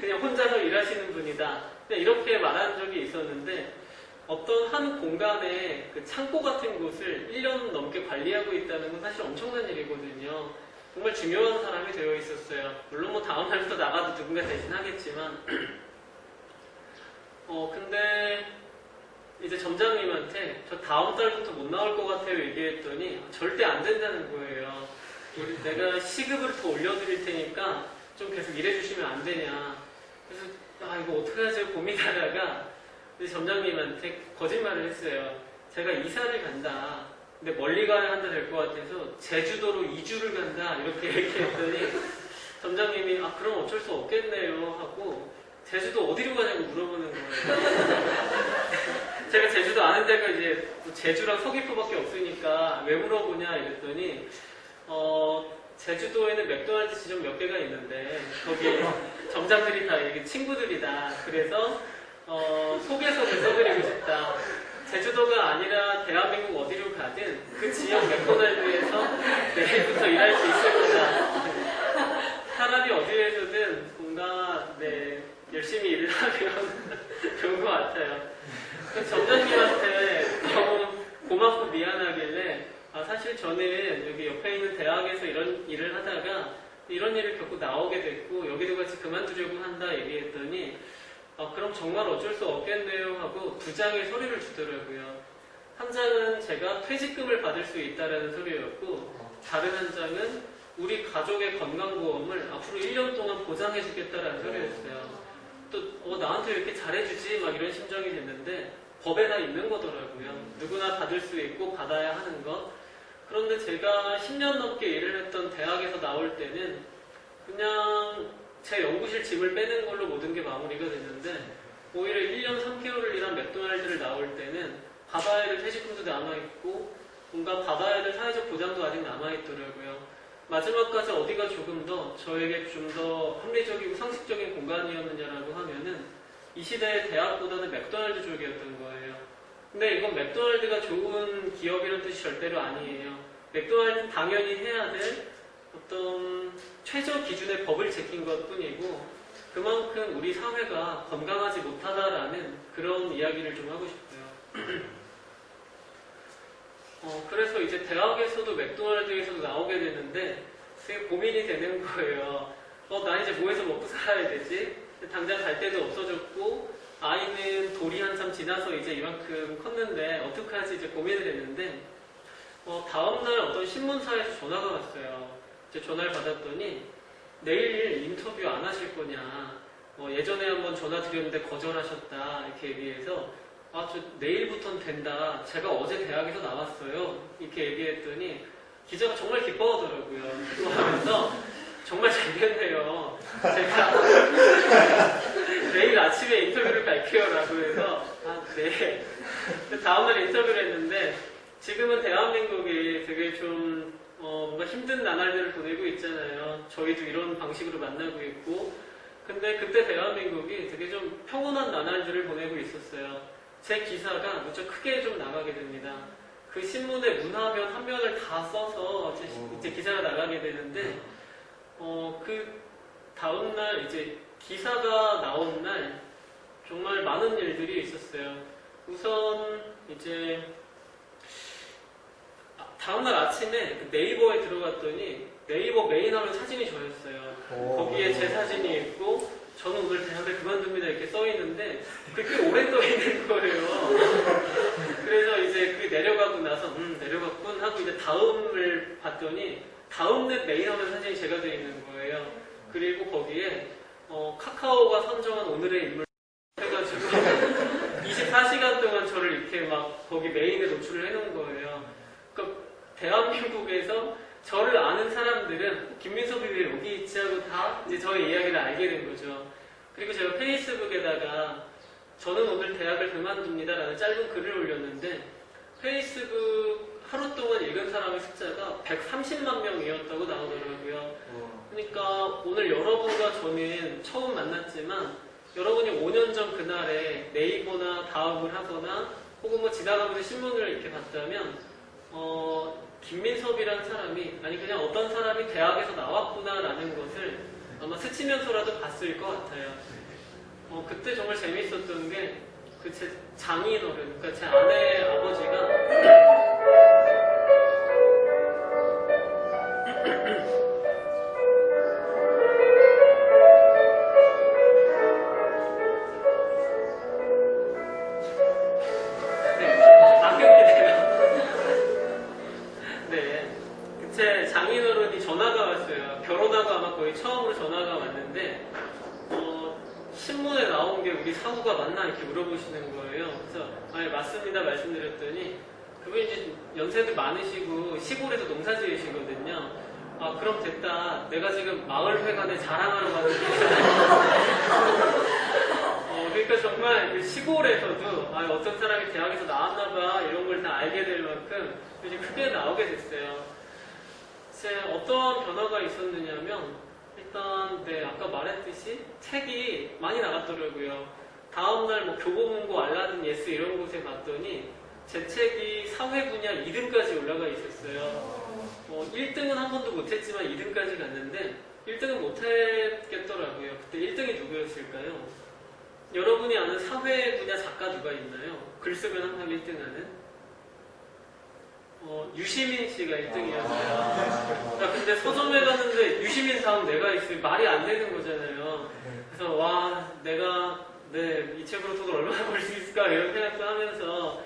그냥 혼자서 일하시는 분이다. 그냥 이렇게 말한 적이 있었는데, 어떤 한 공간에 그 창고 같은 곳을 1년 넘게 관리하고 있다는 건 사실 엄청난 일이거든요. 정말 중요한 사람이 되어 있었어요. 물론 뭐 다음 날부터 나가도 누군가 대신하겠지만, 근데 이제 점장님한테 저 다음 달부터 못 나올 것 같아요 얘기했더니 절대 안 된다는 거예요. 내가 시급을 더 올려드릴 테니까 좀 계속 일해주시면 안 되냐. 그래서 이거 어떡하지 고민하다가 점장님한테 거짓말을 했어요. 제가 이사를 간다. 근데 멀리 가야 한다 될 것 같아서 제주도로 2주를 간다. 이렇게 얘기했더니 점장님이 그럼 어쩔 수 없겠네요 하고 제주도 어디로 가냐고 물어보는 거예요. 제가 제주도 아는 데가 이제 제주랑 서귀포밖에 없으니까 왜 물어보냐 이랬더니 제주도에는 맥도날드 지점 몇 개가 있는데 거기 점장들이 다 이게 친구들이다. 그래서 소개서를 써드리고 싶다. 제주도가 아니라 대한민국 어디로 가든 그 지역 맥도날드에서 내일부터 일할 수 있을 거다. 차라리 어디에서든 뭔가 열심히 일을 하면 좋은 것 같아요. 점장님한테 너무 고맙고 미안하길래 사실 저는 여기 옆에 있는 대학에서 이런 일을 하다가 이런 일을 겪고 나오게 됐고 여기도 같이 그만두려고 한다 얘기했더니 그럼 정말 어쩔 수 없겠네요 하고 2장의 서류를 주더라고요. 한 장은 제가 퇴직금을 받을 수 있다라는 서류였고, 다른 한 장은 우리 가족의 건강보험을 앞으로 1년 동안 보장해주겠다라는 서류였어요. 또 나한테 왜 이렇게 잘해주지? 막 이런 심정이 됐는데 법에 다 있는 거더라고요. 누구나 받을 수 있고 받아야 하는 것. 그런데 제가 10년 넘게 일을 했던 대학에서 나올 때는 그냥 제 연구실 짐을 빼는 걸로 모든 게 마무리가 됐는데, 오히려 1년 3개월을 일한 맥도날드를 나올 때는 받아야 될 퇴직금도 남아있고 뭔가 받아야 될 사회적 보장도 아직 남아있더라고요. 마지막까지 어디가 조금 더 저에게 좀 더 합리적이고 상식적인 공간이었느냐라고 하면은 이 시대의 대학보다는 맥도날드 쪽이었던 거예요. 근데 이건 맥도날드가 좋은 기업이라는 뜻이 절대로 아니에요. 맥도날드는 당연히 해야 될 어떤 최저 기준의 법을 지킨 것 뿐이고 그만큼 우리 사회가 건강하지 못하다라는 그런 이야기를 좀 하고 싶어요. 그래서 이제 대학에서도 맥도날드에서도 나오게 되는데 되게 고민이 되는 거예요. 나 이제 뭐해서 먹고 살아야 되지? 당장 갈 데도 없어졌고 아이는 돌이 한참 지나서 이제 이만큼 컸는데 어떡하지 이제 고민을 했는데 다음날 어떤 신문사에서 전화가 왔어요. 이제 전화를 받았더니 내일 인터뷰 안 하실 거냐 예전에 한번 전화 드렸는데 거절하셨다 이렇게 얘기해서 저 내일부터는 된다. 제가 어제 대학에서 나왔어요. 이렇게 얘기했더니 기자가 정말 기뻐하더라고요. 하면서 정말 잘 됐네요. 제가 내일 아침에 인터뷰를 밝혀라고 해서 네. 다음날 인터뷰를 했는데 지금은 대한민국이 되게 좀 뭔가 힘든 나날들을 보내고 있잖아요. 저희도 이런 방식으로 만나고 있고 근데 그때 대한민국이 되게 좀 평온한 나날들을 보내고 있었어요. 제 기사가 무척 크게 좀 나가게 됩니다. 그 신문의 문화면 한 면을 다 써서 이제 기사가 나가게 되는데 그 다음날 이제 기사가 나온 날 정말 많은 일들이 있었어요. 우선 이제 다음날 아침에 네이버에 들어갔더니 네이버 메인 화면 사진이 저였어요. 거기에 제 사진이 있고 저는 오늘 대학을 그만둡니다 이렇게 써있는데 그게 꽤 오래 떠있는 거예요. 그래서 이제 그게 내려가고 나서 내려갔군 하고 이제 다음을 봤더니 다음날 메인 화면 사진이 제가 되어 있는 거예요. 그리고 거기에 카카오가 선정한 오늘의 인물 해가지고 24시간 동안 저를 이렇게 막 거기 메인에 노출을 해놓은 거예요. 그러니까 대한민국에서 저를 아는 사람들은 김민섭이 왜 여기 있지 하고 다 이제 저의 이야기를 알게 된 거죠. 그리고 제가 페이스북에다가 저는 오늘 대학을 그만둡니다 라는 짧은 글을 올렸는데 페이스북 하루 동안 읽은 사람의 숫자가 130만 명이었다고 나오더라고요. 그러니까 오늘 여러분과 저는 처음 만났지만 여러분이 5년 전 그날에 네이버나 다음을 하거나 혹은 뭐 지나가면서 신문을 이렇게 봤다면 김민섭이라는 사람이 아니 그냥 어떤 사람이 대학에서 나왔구나라는 것을 아마 스치면서라도 봤을 것 같아요. 그때 정말 재밌었던 게 그 제 장인어른, 그러니까 제 아내의 아버지가 제 장인어른이 전화가 왔어요. 결혼하고 아마 거의 처음으로 전화가 왔는데 신문에 나온 게 우리 사후가 맞나 이렇게 물어보시는 거예요. 그래서 아니 맞습니다 말씀드렸더니 그분이 이제 연세도 많으시고 시골에서 농사 지으시거든요. 그럼 됐다. 내가 지금 마을회관에 자랑하러 가는 그러니까 정말 그 시골에서도 어떤 사람이 대학에서 나왔나봐 이런 걸 다 알게 될 만큼 이제 크게 나오게 됐어요. 어떤 변화가 있었느냐면 일단 아까 말했듯이 책이 많이 나갔더라고요. 다음날 뭐 교보문고, 알라딘, 예스 이런 곳에 봤더니 제 책이 사회 분야 2등까지 올라가 있었어요. 1등은 한 번도 못했지만 2등까지 갔는데 1등은 못했겠더라고요. 그때 1등이 누구였을까요? 여러분이 아는 사회 분야 작가 누가 있나요? 글 쓰면 항상 1등하는? 유시민 씨가 1등이었어요. 근데 서점에 갔는데 유시민 다음 내가 있으면 말이 안 되는 거잖아요. 그래서 내가 이 책으로 돈을 얼마나 벌 수 있을까 이런 생각도 하면서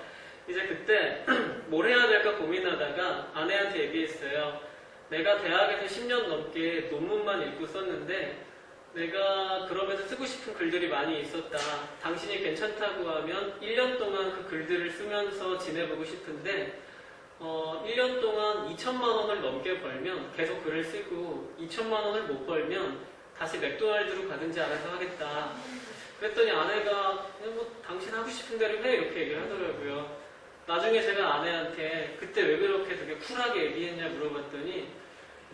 이제 그때 뭘 해야 될까 고민하다가 아내한테 얘기했어요. 내가 대학에서 10년 넘게 논문만 읽고 썼는데 내가 그러면서 쓰고 싶은 글들이 많이 있었다. 당신이 괜찮다고 하면 1년 동안 그 글들을 쓰면서 지내보고 싶은데 1년 동안 2천만 원을 넘게 벌면 계속 글을 쓰고 2천만 원을 못 벌면 다시 맥도날드로 가든지 알아서 하겠다. 그랬더니 아내가 그냥 뭐 당신 하고 싶은 대로 해 이렇게 얘기를 하더라고요. 나중에 제가 아내한테 그때 왜 그렇게 되게 쿨하게 얘기했냐 물어봤더니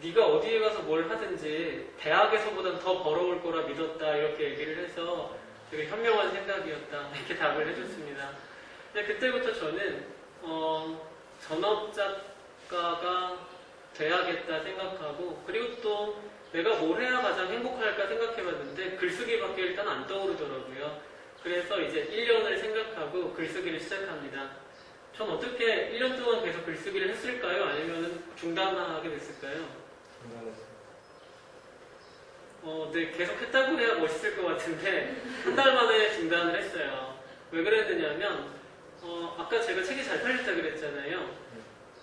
네가 어디에 가서 뭘 하든지 대학에서보단 더 벌어올 거라 믿었다 이렇게 얘기를 해서 되게 현명한 생각이었다 이렇게 답을 해줬습니다. 근데 그때부터 저는 전업 작가가 돼야겠다 생각하고 그리고 또 내가 뭘 해야 가장 행복할까 생각해봤는데 글쓰기밖에 일단 안 떠오르더라고요. 그래서 이제 1년을 생각하고 글쓰기를 시작합니다. 전 어떻게 1년 동안 계속 글쓰기를 했을까요? 아니면 중단하게 됐을까요? 중단했어요. 네, 계속 했다고 해야 멋있을 것 같은데 한 달 만에 중단을 했어요. 왜 그랬느냐면 아까 제가 책이 잘 팔렸다 그랬잖아요.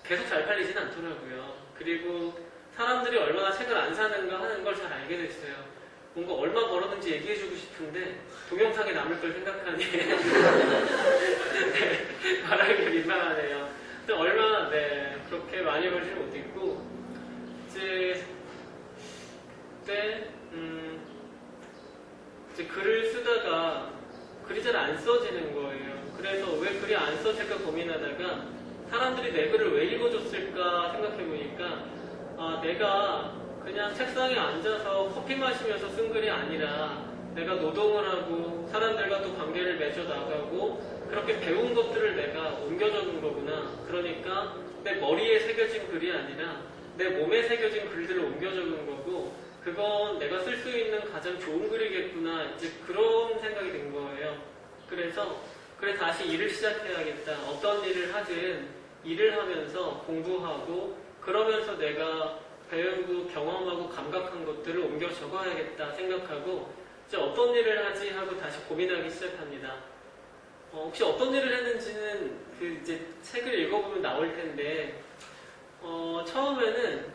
계속 잘 팔리진 않더라고요. 그리고 사람들이 얼마나 책을 안 사는가 하는 걸 잘 알게 됐어요. 뭔가 얼마 벌었는지 얘기해주고 싶은데 동영상에 남을 걸 생각하니 네, 말하기 민망하네요. 근데 얼마 그렇게 많이 벌지는 못했고 이제 그때 이제 글을 쓰다가 글이 잘 안 써지는 거예요. 그래서 왜 글이 안 써질까 고민하다가 사람들이 내 글을 왜 읽어줬을까 생각해보니까 내가 그냥 책상에 앉아서 커피 마시면서 쓴 글이 아니라 내가 노동을 하고 사람들과 또 관계를 맺어 나가고 그렇게 배운 것들을 내가 옮겨 적은 거구나. 그러니까 내 머리에 새겨진 글이 아니라 내 몸에 새겨진 글들을 옮겨 적은 거고 그건 내가 쓸 수 있는 가장 좋은 글이겠구나. 이제 그런 생각이 든 거예요. 그래서 그래 다시 일을 시작해야겠다. 어떤 일을 하든 일을 하면서 공부하고 그러면서 내가 배우고 경험하고 감각한 것들을 옮겨 적어야겠다 생각하고 이제 어떤 일을 하지 하고 다시 고민하기 시작합니다. 혹시 어떤 일을 했는지는 그 이제 책을 읽어보면 나올 텐데 처음에는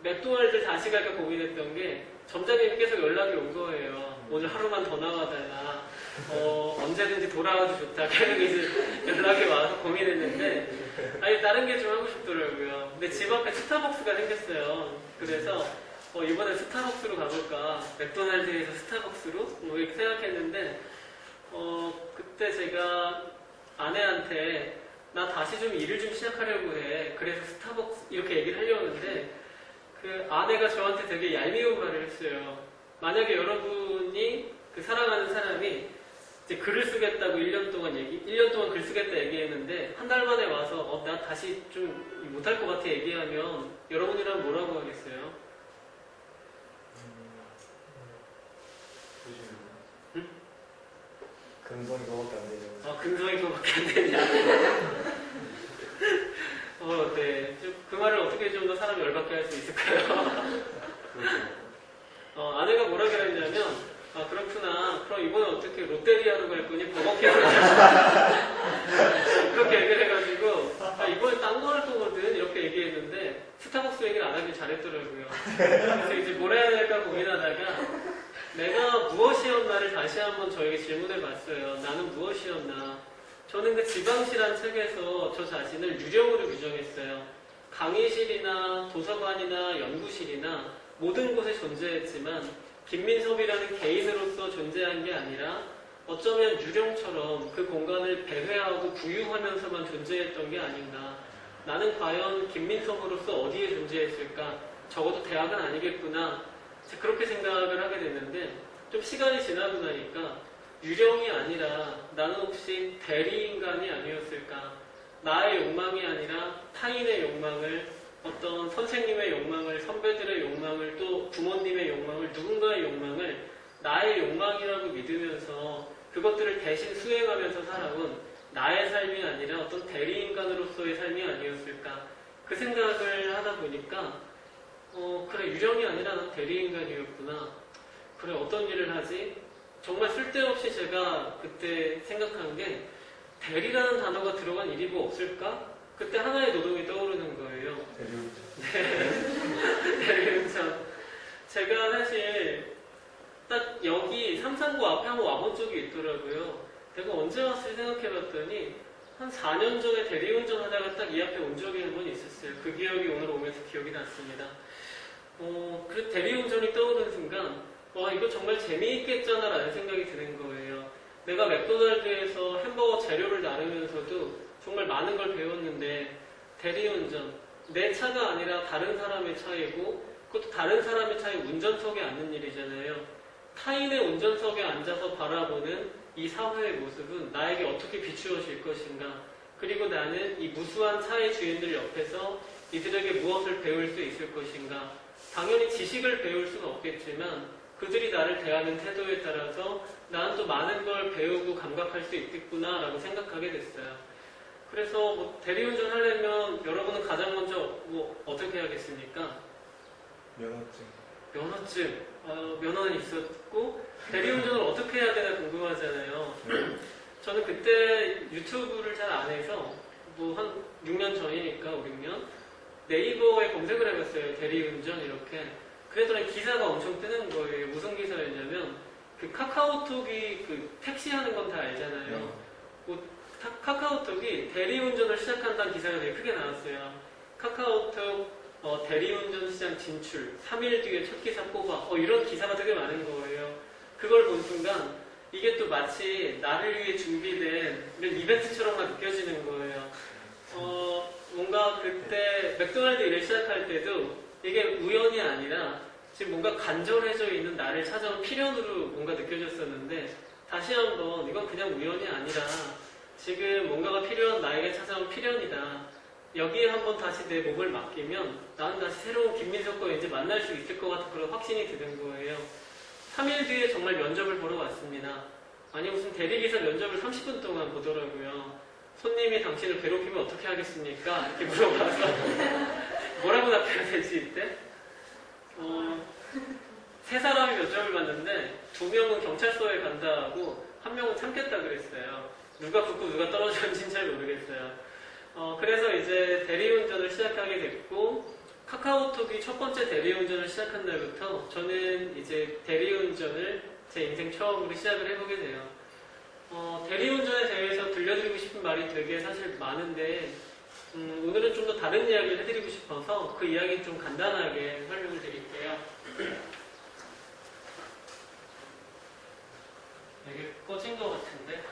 맥도날드 다시 갈까 고민했던 게 점장님이 계속 연락이 온 거예요. 오늘 하루만 더 나와달라. 언제든지 돌아와도 좋다. 계속 이제 연락이 와서 고민했는데 아니 다른 게 좀 하고 싶더라고요. 근데 집 앞에 스타벅스가 생겼어요. 그래서 이번에 스타벅스로 가볼까 맥도날드에서 스타벅스로 뭐 이렇게 생각했는데 그때 제가 아내한테 나 다시 좀 일을 좀 시작하려고 해. 그래서 스타벅스 이렇게 얘기를 하려고 했는데 그 아내가 저한테 되게 얄미운 말을 했어요. 만약에 여러분이 그 사랑하는 사람이 이제 글을 쓰겠다고 1년 동안 글 쓰겠다 얘기했는데 한 달 만에 와서 나 다시 좀 못할 것 같아 얘기하면 여러분이라면 뭐라고 하겠어요? 응? 근성이 그거밖에 안 되죠. 근성이 그거밖에 안 되냐? 네. 그 말을 어떻게 좀 더 사람 열받게 할 수 있을까요? 아내가 뭐라 그랬냐면 그렇구나. 그럼 이번에 어떻게 롯데리아로 갈 거니? 버거킹으로 갈 거니? 그렇게 얘기를 해가지고 이번에 딴 거 할 거거든 이렇게 얘기했는데 스타벅스 얘기를 안 하길 잘했더라고요. 그래서 이제 뭘 해야 될까 고민하다가 내가 무엇이었나를 다시 한번 저에게 질문해 봤어요. 나는 무엇이었나? 저는 그 지방시란 책에서 저 자신을 유령으로 규정했어요. 강의실이나 도서관이나 연구실이나 모든 곳에 존재했지만 김민섭이라는 개인으로서 존재한 게 아니라 어쩌면 유령처럼 그 공간을 배회하고 부유하면서만 존재했던 게 아닌가. 나는 과연 김민섭으로서 어디에 존재했을까? 적어도 대학은 아니겠구나. 그렇게 생각을 하게 됐는데 좀 시간이 지나고 나니까 유령이 아니라 나는 혹시 대리인간이 아니었을까? 나의 욕망이 아니라 타인의 욕망을 어떤 선생님의 욕망을, 선배들의 욕망을, 또 부모님의 욕망을, 누군가의 욕망을 나의 욕망이라고 믿으면서 그것들을 대신 수행하면서 살아온 나의 삶이 아니라 어떤 대리인간으로서의 삶이 아니었을까. 그 생각을 하다 보니까 그래 유령이 아니라 난 대리인간이었구나. 그래 어떤 일을 하지? 정말 쓸데없이 제가 그때 생각한 게 대리라는 단어가 들어간 일이 뭐 없을까? 그때 하나의 노동이 떠오르는 거예요. 대리운전. 네. 대리운전. 제가 사실 딱 여기 삼산구 앞에 한번 와본 적이 있더라고요. 내가 언제 왔을지 생각해봤더니 한 4년 전에 대리운전 하다가 딱 이 앞에 온 적이 한 번 있었어요. 그 기억이 오늘 오면서 기억이 났습니다. 그래서 대리운전이 떠오르는 순간 이거 정말 재미있겠잖아 라는 생각이 드는 거예요. 내가 맥도날드에서 햄버거 재료를 나누면서도 정말 많은 걸 배웠는데 대리운전, 내 차가 아니라 다른 사람의 차이고 그것도 다른 사람의 차에 운전석에 앉는 일이잖아요. 타인의 운전석에 앉아서 바라보는 이 사회의 모습은 나에게 어떻게 비추어질 것인가, 그리고 나는 이 무수한 차의 주인들 옆에서 이들에게 무엇을 배울 수 있을 것인가. 당연히 지식을 배울 수는 없겠지만 그들이 나를 대하는 태도에 따라서 나는 또 많은 걸 배우고 감각할 수 있겠구나 라고 생각하게 됐어요. 그래서 뭐 대리운전 하려면 여러분은 가장 먼저 뭐 어떻게 해야겠습니까? 면허증. 면허는 있었고 대리운전을 어떻게 해야 되나 궁금하잖아요. 저는 그때 유튜브를 잘 안 해서 뭐 한 6년 전이니까 5, 6년 네이버에 검색을 해봤어요. 대리운전 이렇게. 그랬더니 기사가 엄청 뜨는 거예요. 무슨 기사였냐면 그 카카오톡이 그 택시하는 건 다 알잖아요. 뭐 카카오톡이 대리운전을 시작한다는 기사가 되게 크게 나왔어요. 카카오톡 대리운전 시장 진출 3일 뒤에 첫 기사 뽑아 이런 기사가 되게 많은 거예요. 그걸 본 순간 이게 또 마치 나를 위해 준비된 이런 이벤트처럼만 느껴지는 거예요. 뭔가 그때 맥도날드 일을 시작할 때도 이게 우연이 아니라 지금 뭔가 간절해져 있는 나를 찾아온 필연으로 뭔가 느껴졌었는데 다시 한번 이건 그냥 우연이 아니라 지금 뭔가가 필요한 나에게 찾아온 필연이다. 여기에 한번 다시 내 몸을 맡기면 나는 다시 새로운 김민석과 이제 만날 수 있을 것 같은 그런 확신이 드는 거예요. 3일 뒤에 정말 면접을 보러 왔습니다. 아니 무슨 대리기사 면접을 30분 동안 보더라고요. 손님이 당신을 괴롭히면 어떻게 하겠습니까? 이렇게 물어봐서 뭐라고 답해야 되지 이때? 세 사람이 면접을 봤는데 2명은 경찰서에 간다 하고 1명은 참겠다 그랬어요. 누가 붙고 누가 떨어졌는지는 잘 모르겠어요. 그래서 이제 대리운전을 시작하게 됐고 카카오톡이 첫 번째 대리운전을 시작한 날부터 저는 이제 대리운전을 제 인생 처음으로 시작을 해보게 돼요. 대리운전에 대해서 들려드리고 싶은 말이 되게 사실 많은데 오늘은 좀 더 다른 이야기를 해드리고 싶어서 그 이야기 좀 간단하게 설명을 드릴게요. 이게 꺼진 것 같은데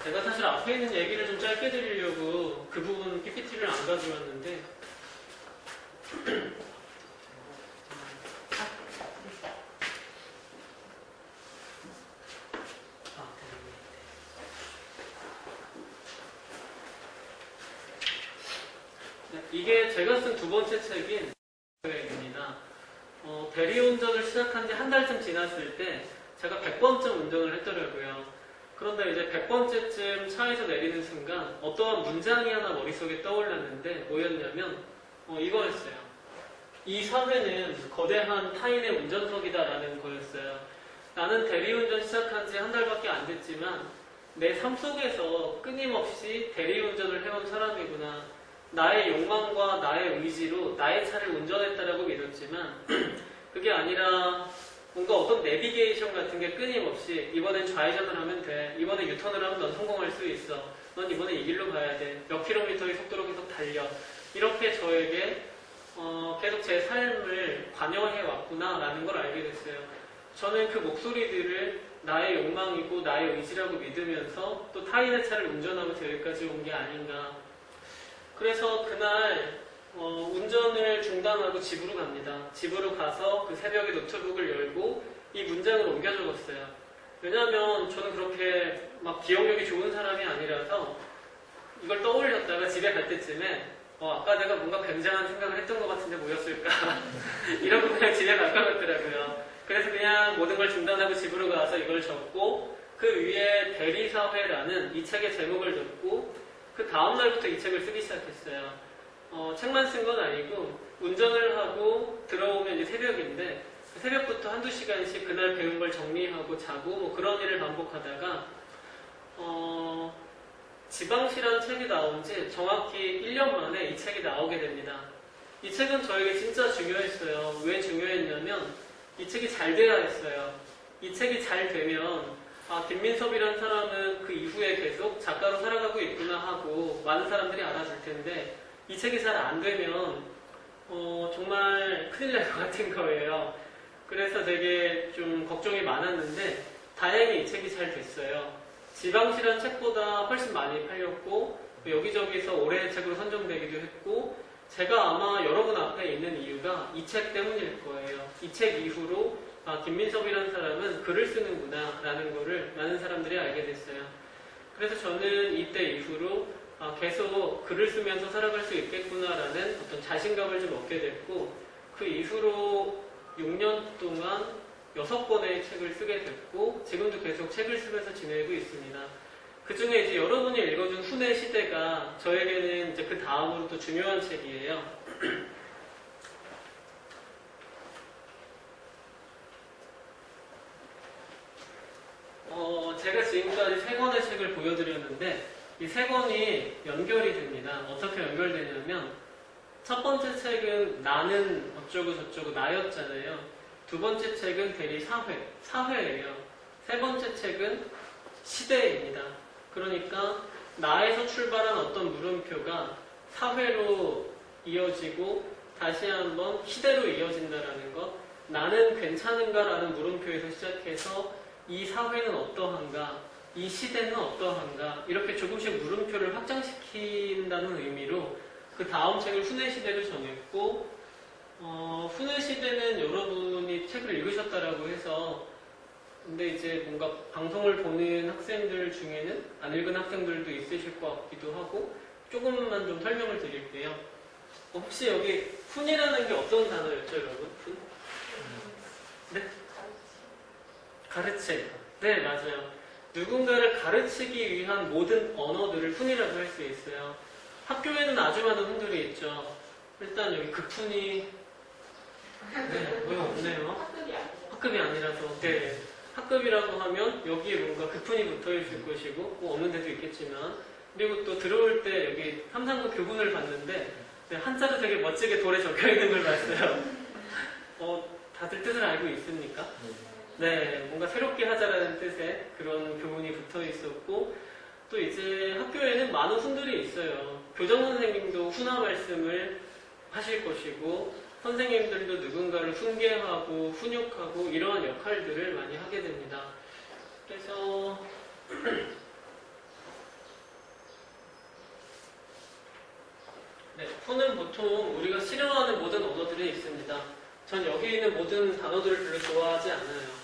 제가 사실 앞에 있는 얘기를 좀 짧게 드리려고 그 부분 PPT를 안 가져왔는데 이게 제가 쓴 2번째 책인 입니다. 대리운전을 시작한 지 한 달쯤 지났을 때 제가 100번쯤 운전을 했더라고요. 그런데 이제 100번째쯤 차에서 내리는 순간 어떠한 문장이 하나 머릿속에 떠올랐는데 뭐였냐면 이거였어요. 이 사회는 거대한 타인의 운전석이다라는 거였어요. 나는 대리운전 시작한 지 한 달밖에 안 됐지만 내 삶 속에서 끊임없이 대리운전을 해온 사람이구나. 나의 욕망과 나의 의지로 나의 차를 운전했다라고 믿었지만 그게 아니라 뭔가 어떤 내비게이션 같은 게 끊임없이 이번엔 좌회전을 하면 돼. 이번에 유턴을 하면 넌 성공할 수 있어. 넌 이번에 이 길로 가야 돼. 몇 킬로미터의 속도로 계속 달려. 이렇게 저에게 계속 제 삶을 관여해 왔구나라는 걸 알게 됐어요. 저는 그 목소리들을 나의 욕망이고 나의 의지라고 믿으면서 또 타인의 차를 운전하면서 여기까지 온 게 아닌가. 그래서 그날 운전을 중단하고 집으로 갑니다. 집으로 가서 그 새벽에 노트북을 열고 이 문장을 옮겨 적었어요. 왜냐하면 저는 그렇게 막 기억력이 좋은 사람이 아니라서 이걸 떠올렸다가 집에 갈 때쯤에 아까 내가 뭔가 굉장한 생각을 했던 것 같은데 뭐였을까 이러고 그냥 집에 갈 것 같더라고요. 그래서 그냥 모든 걸 중단하고 집으로 가서 이걸 적고 그 위에 대리사회라는 이 책의 제목을 적고 그 다음날부터 이 책을 쓰기 시작했어요. 책만 쓴 건 아니고 운전을 하고 들어오면 이제 새벽인데 새벽부터 한두 시간씩 그날 배운 걸 정리하고 자고 뭐 그런 일을 반복하다가 지방시라는 책이 나온 지 정확히 1년 만에 이 책이 나오게 됩니다. 이 책은 저에게 진짜 중요했어요. 왜 중요했냐면 이 책이 잘 돼야 했어요. 이 책이 잘 되면 김민섭이라는 사람은 그 이후에 계속 작가로 살아가고 있구나 하고 많은 사람들이 알아줄 텐데 이 책이 잘 안 되면 정말 큰일 날 것 같은 거예요. 그래서 되게 좀 걱정이 많았는데 다행히 이 책이 잘 됐어요. 지방시라는 책보다 훨씬 많이 팔렸고 여기저기서 올해의 책으로 선정되기도 했고 제가 아마 여러분 앞에 있는 이유가 이 책 때문일 거예요. 이 책 이후로 김민섭이라는 사람은 글을 쓰는구나 라는 거를 많은 사람들이 알게 됐어요. 그래서 저는 이때 이후로 계속 글을 쓰면서 살아갈 수 있겠구나라는 어떤 자신감을 좀 얻게 됐고 그 이후로 6년 동안 6권의 책을 쓰게 됐고 지금도 계속 책을 쓰면서 지내고 있습니다. 그 중에 이제 여러분이 읽어준 훈의 시대가 저에게는 이제 그 다음으로 또 중요한 책이에요. 제가 지금까지 3권의 책을 보여드렸는데 이 3권이 연결이 됩니다. 어떻게 연결되냐면 첫 번째 책은 나는 어쩌고 저쩌고 나였잖아요. 두 번째 책은 대리 사회예요. 세 번째 책은 시대입니다. 그러니까 나에서 출발한 어떤 물음표가 사회로 이어지고 다시 한번 시대로 이어진다라는 것. 나는 괜찮은가라는 물음표에서 시작해서 이 사회는 어떠한가, 이 시대는 어떠한가 이렇게 조금씩 물음표를 확장시킨다는 의미로 그 다음 책을 훈의 시대를 정했고 훈의 시대는 여러분이 책을 읽으셨다라고 해서 근데 이제 뭔가 방송을 보는 학생들 중에는 안 읽은 학생들도 있으실 것 같기도 하고 조금만 좀 설명을 드릴게요. 혹시 여기 훈이라는 게 어떤 단어였죠, 여러분? 훈? 네? 가르침. 네, 맞아요. 누군가를 가르치기 위한 모든 언어들을 훈이라고 할 수 있어요. 학교에는 아주 많은 훈들이 있죠. 일단 여기 급훈이 네, 왜 없네요? 학급이 아니라서. 네. 학급이라고 하면 여기에 뭔가 급훈이 붙어 있을 것이고 뭐 없는 데도 있겠지만 그리고 또 들어올 때 여기 3, 4급 교훈을 봤는데 네, 한자도 되게 멋지게 돌에 적혀 있는 걸 봤어요. 다들 뜻을 알고 있습니까? 네, 뭔가 새롭게 하자라는 뜻의 그런 교훈이 붙어 있었고 또 이제 학교에는 많은 훈들이 있어요. 교장 선생님도 훈화 말씀을 하실 것이고 선생님들도 누군가를 훈계하고 훈육하고 이러한 역할들을 많이 하게 됩니다. 그래서 네, 훈은 보통 우리가 싫어하는 모든 언어들이 있습니다. 전 여기 있는 모든 단어들을 별로 좋아하지 않아요.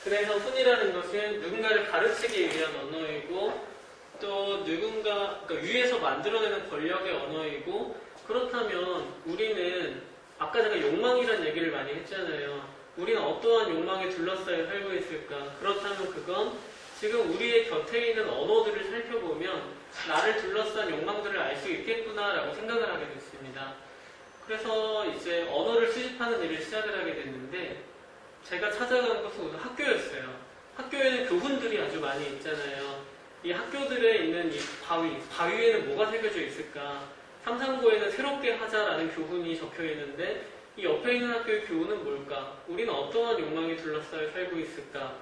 그래서 훈이라는 것은 누군가를 가르치기 위한 언어이고 또 누군가 그러니까 위에서 만들어내는 권력의 언어이고 그렇다면 우리는 아까 제가 욕망이라는 얘기를 많이 했잖아요. 우리는 어떠한 욕망에 둘러싸여 살고 있을까? 그렇다면 그건 지금 우리의 곁에 있는 언어들을 살펴보면 나를 둘러싼 욕망들을 알 수 있겠구나라고 생각을 하게 됐습니다. 그래서 이제 언어를 수집하는 일을 시작을 하게 됐는데 제가 찾아간 것은 학교였어요. 학교에는 교훈들이 아주 많이 있잖아요. 이 학교들에 있는 이 바위에는 뭐가 새겨져 있을까? 삼상고에는 새롭게 하자라는 교훈이 적혀 있는데 이 옆에 있는 학교의 교훈은 뭘까? 우리는 어떠한 욕망에 둘러싸여 살고 있을까?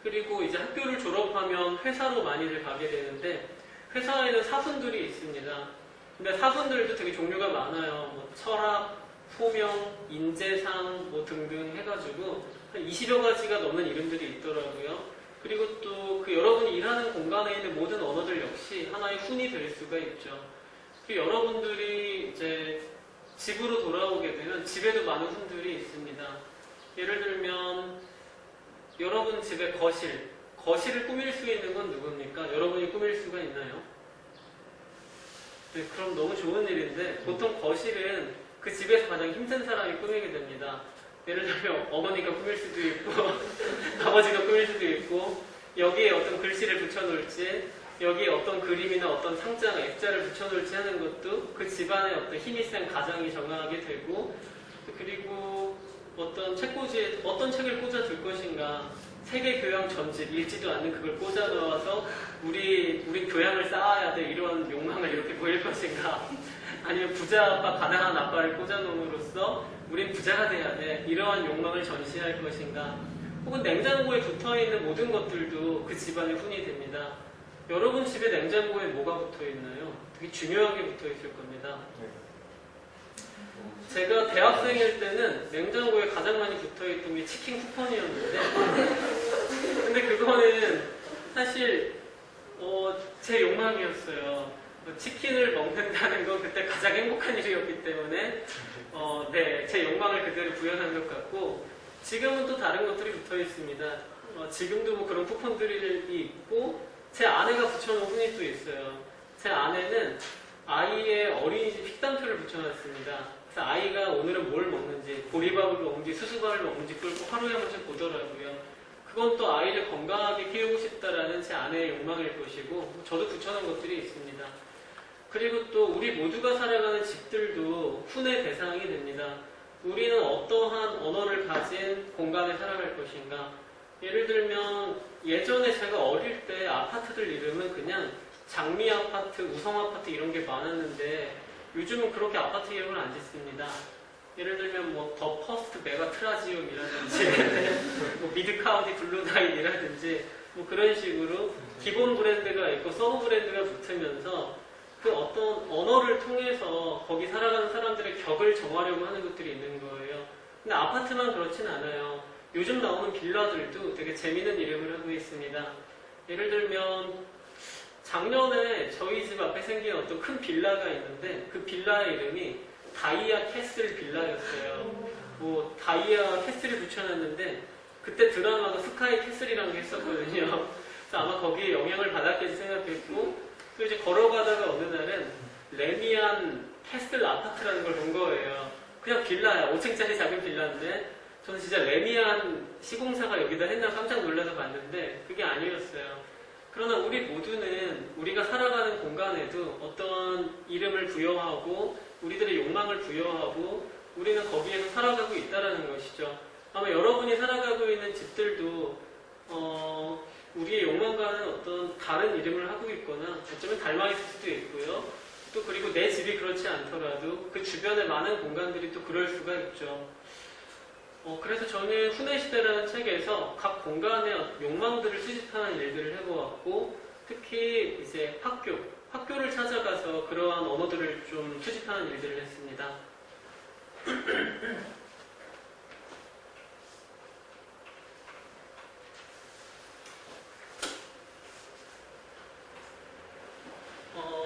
그리고 이제 학교를 졸업하면 회사로 많이들 가게 되는데 회사에는 사분들이 있습니다. 근데 사분들도 되게 종류가 많아요. 뭐 철학, 소명, 인재상 뭐 등등 해가지고 한 20여 가지가 넘는 이름들이 있더라고요. 그리고 또 그 여러분이 일하는 공간에 있는 모든 언어들 역시 하나의 훈이 될 수가 있죠. 그 여러분들이 이제 집으로 돌아오게 되면 집에도 많은 훈들이 있습니다. 예를 들면 여러분 집의 거실을 꾸밀 수 있는 건 누굽니까? 여러분이 꾸밀 수가 있나요? 네, 그럼 너무 좋은 일인데 보통 거실은 그 집에서 가장 힘든 사람이 꾸미게 됩니다. 예를 들면 어머니가 꾸밀 수도 있고 아버지가 꾸밀 수도 있고 여기에 어떤 글씨를 붙여놓을지 여기에 어떤 그림이나 어떤 상장, 액자를 붙여놓을지 하는 것도 그 집안의 어떤 힘이 센 가장이 정하게 되고 그리고 어떤 책꽂이에 어떤 책을 꽂아둘 것인가 세계교양 전집 읽지도 않는 그걸 꽂아놓아서 우리 교양을 쌓아야 돼 이런 욕망을 이렇게 보일 것인가 아니면 부자 아빠 가난한 아빠를 꽂아놓음으로써 우린 부자가 돼야 돼 이러한 욕망을 전시할 것인가 혹은 냉장고에 붙어있는 모든 것들도 그 집안의 훈이 됩니다. 여러분 집에 냉장고에 뭐가 붙어있나요? 되게 중요하게 붙어있을 겁니다. 제가 대학생일 때는 냉장고에 가장 많이 붙어있던 게 치킨 쿠폰이었는데 근데 그거는 사실 제 마지막이었어요. 치킨을 먹는다는 건 그때 가장 행복한 일이었기 때문에 네, 제 욕망을 그대로 구현한 것 같고 지금은 또 다른 것들이 붙어 있습니다. 지금도 뭐 그런 쿠폰들이 있고 제 아내가 붙여놓은 후니도 있어요. 제 아내는 아이의 어린이집 식단표를 붙여놨습니다. 그래서 아이가 오늘은 뭘 먹는지, 보리밥을 먹는지, 수수밥을 먹는지 그걸 꼭 하루에 한 번씩 보더라고요. 그건 또 아이를 건강하게 키우고 싶다라는 제 아내의 욕망일 것이고 저도 붙여놓은 것들이 있습니다. 그리고 또 우리 모두가 살아가는 집들도 훈의 대상이 됩니다. 우리는 어떠한 언어를 가진 공간에 살아갈 것인가. 예를 들면 예전에 제가 어릴 때 아파트들 이름은 그냥 장미 아파트, 우성 아파트 이런 게 많았는데 요즘은 그렇게 아파트 이름을 안 짓습니다. 예를 들면 뭐 더 퍼스트 메가 트라지움이라든지 뭐 미드 카운티 블루나잇이라든지 뭐 그런 식으로 기본 브랜드가 있고 서브 브랜드가 붙으면서 그 어떤 언어를 통해서 거기 살아가는 사람들의 격을 정하려고 하는 것들이 있는 거예요. 근데 아파트만 그렇진 않아요. 요즘 나오는 빌라들도 되게 재미있는 이름을 하고 있습니다. 예를 들면 작년에 저희 집 앞에 생긴 어떤 큰 빌라가 있는데 그 빌라의 이름이 다이아 캐슬 빌라였어요. 뭐 다이아 캐슬을 붙여놨는데 그때 드라마가 스카이 캐슬이라는 게 있었거든요. 그래서 아마 거기에 영향을 받았겠지 생각했고 또 이제 걸어가다가 어느 날은 레미안 캐슬 아파트라는 걸 본 거예요. 그냥 빌라야. 5층짜리 작은 빌라인데 저는 진짜 레미안 시공사가 여기다 했나 깜짝 놀라서 봤는데 그게 아니었어요. 그러나 우리 모두는 우리가 살아가는 공간에도 어떤 이름을 부여하고 우리들의 욕망을 부여하고 우리는 거기에서 살아가고 있다는 것이죠. 아마 여러분이 살아가고 있는 집들도 우리의 욕망과는 어떤 다른 이름을 하고 있거나 어쩌면 닮아 있을 수도 있고요. 또 그리고 내 집이 그렇지 않더라도 그 주변의 많은 공간들이 또 그럴 수가 있죠. 그래서 저는 후네시대라는 책에서 각 공간의 욕망들을 수집하는 일들을 해보았고 특히 이제 학교를 찾아가서 그러한 언어들을 좀 수집하는 일들을 했습니다.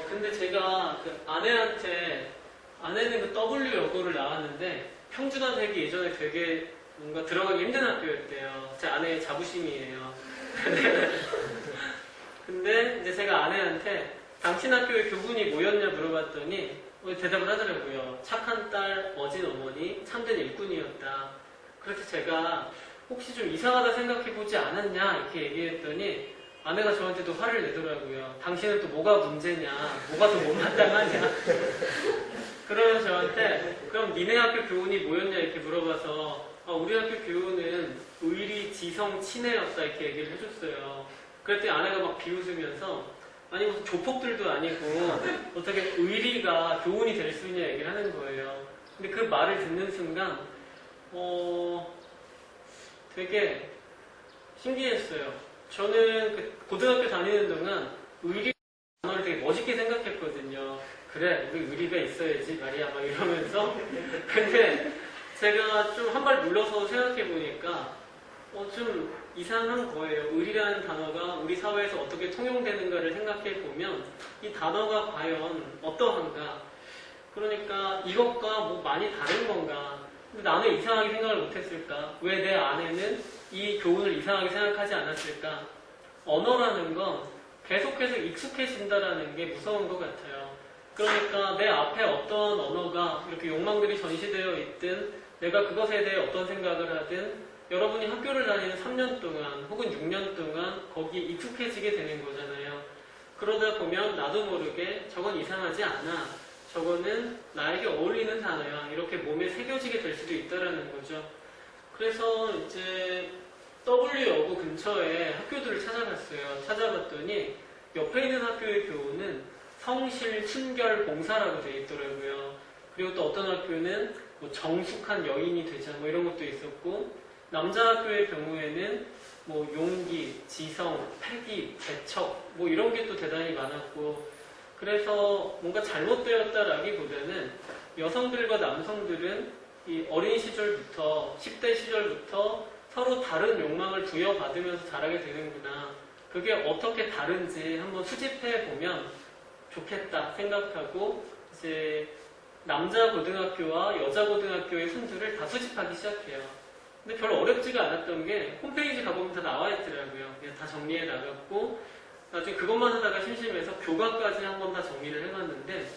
근데 제가 그 아내는 그 W 여고를 나왔는데 평준화되기 예전에 되게 뭔가 들어가기 힘든 학교였대요. 제 아내의 자부심이에요. 근데 이제 제가 아내한테 당신 학교에 교분이 뭐였냐 물어봤더니 대답을 하더라고요. 착한 딸, 어진 어머니, 참된 일꾼이었다. 그래서 제가 혹시 좀 이상하다 생각해보지 않았냐 이렇게 얘기했더니 아내가 저한테도 화를 내더라고요. 당신은 또 뭐가 문제냐, 뭐가 더 못마땅하냐. 그러면서 저한테 그럼 니네 학교 교훈이 뭐였냐 이렇게 물어봐서 우리 학교 교훈은 의리, 지성, 친애였다 이렇게 얘기를 해줬어요. 그랬더니 아내가 막 비웃으면서 아니 무슨 조폭들도 아니고 어떻게 의리가 교훈이 될 수 있냐 얘기를 하는 거예요. 근데 그 말을 듣는 순간 되게 신기했어요. 저는 그 고등학교 다니는 동안 의리 단어를 되게 멋있게 생각했거든요. 그래, 우리 의리가 있어야지 말이야 막 이러면서. 근데 제가 좀 한 발 물러서 생각해보니까 좀 이상한 거예요. 의리라는 단어가 우리 사회에서 어떻게 통용되는가를 생각해보면 이 단어가 과연 어떠한가. 그러니까 이것과 뭐 많이 다른 건가. 근데 나는 이상하게 생각을 못했을까. 왜 내 아내는 이 교훈을 이상하게 생각하지 않았을까. 언어라는 건 계속해서 익숙해진다라는 게 무서운 것 같아요. 그러니까 내 앞에 어떤 언어가 이렇게 욕망들이 전시되어 있든 내가 그것에 대해 어떤 생각을 하든 여러분이 학교를 다니는 3년 동안 혹은 6년 동안 거기 익숙해지게 되는 거잖아요. 그러다 보면 나도 모르게 저건 이상하지 않아. 저거는 나에게 어울리는 단어야. 이렇게 몸에 새겨지게 될 수도 있다는 거죠. 그래서 이제 W여고 근처에 학교들을 찾아봤어요. 찾아봤더니 옆에 있는 학교의 교훈은 성실, 순결, 봉사라고 되어 있더라고요. 그리고 또 어떤 학교는 뭐 정숙한 여인이 되자 뭐 이런 것도 있었고 남자 학교의 경우에는 뭐 용기, 지성, 패기, 개척 뭐 이런 게 또 대단히 많았고 그래서 뭔가 잘못되었다라기보다는 여성들과 남성들은 이 어린 시절부터 10대 시절부터 서로 다른 욕망을 부여받으면서 자라게 되는구나. 그게 어떻게 다른지 한번 수집해 보면 좋겠다 생각하고 이제 남자 고등학교와 여자 고등학교의 순수를 다 수집하기 시작해요. 근데 별로 어렵지가 않았던 게 홈페이지 가보면 다 나와 있더라고요. 그냥 다 정리해 나갔고 나중에 그것만 하다가 심심해서 교과까지 한번 다 정리를 해봤는데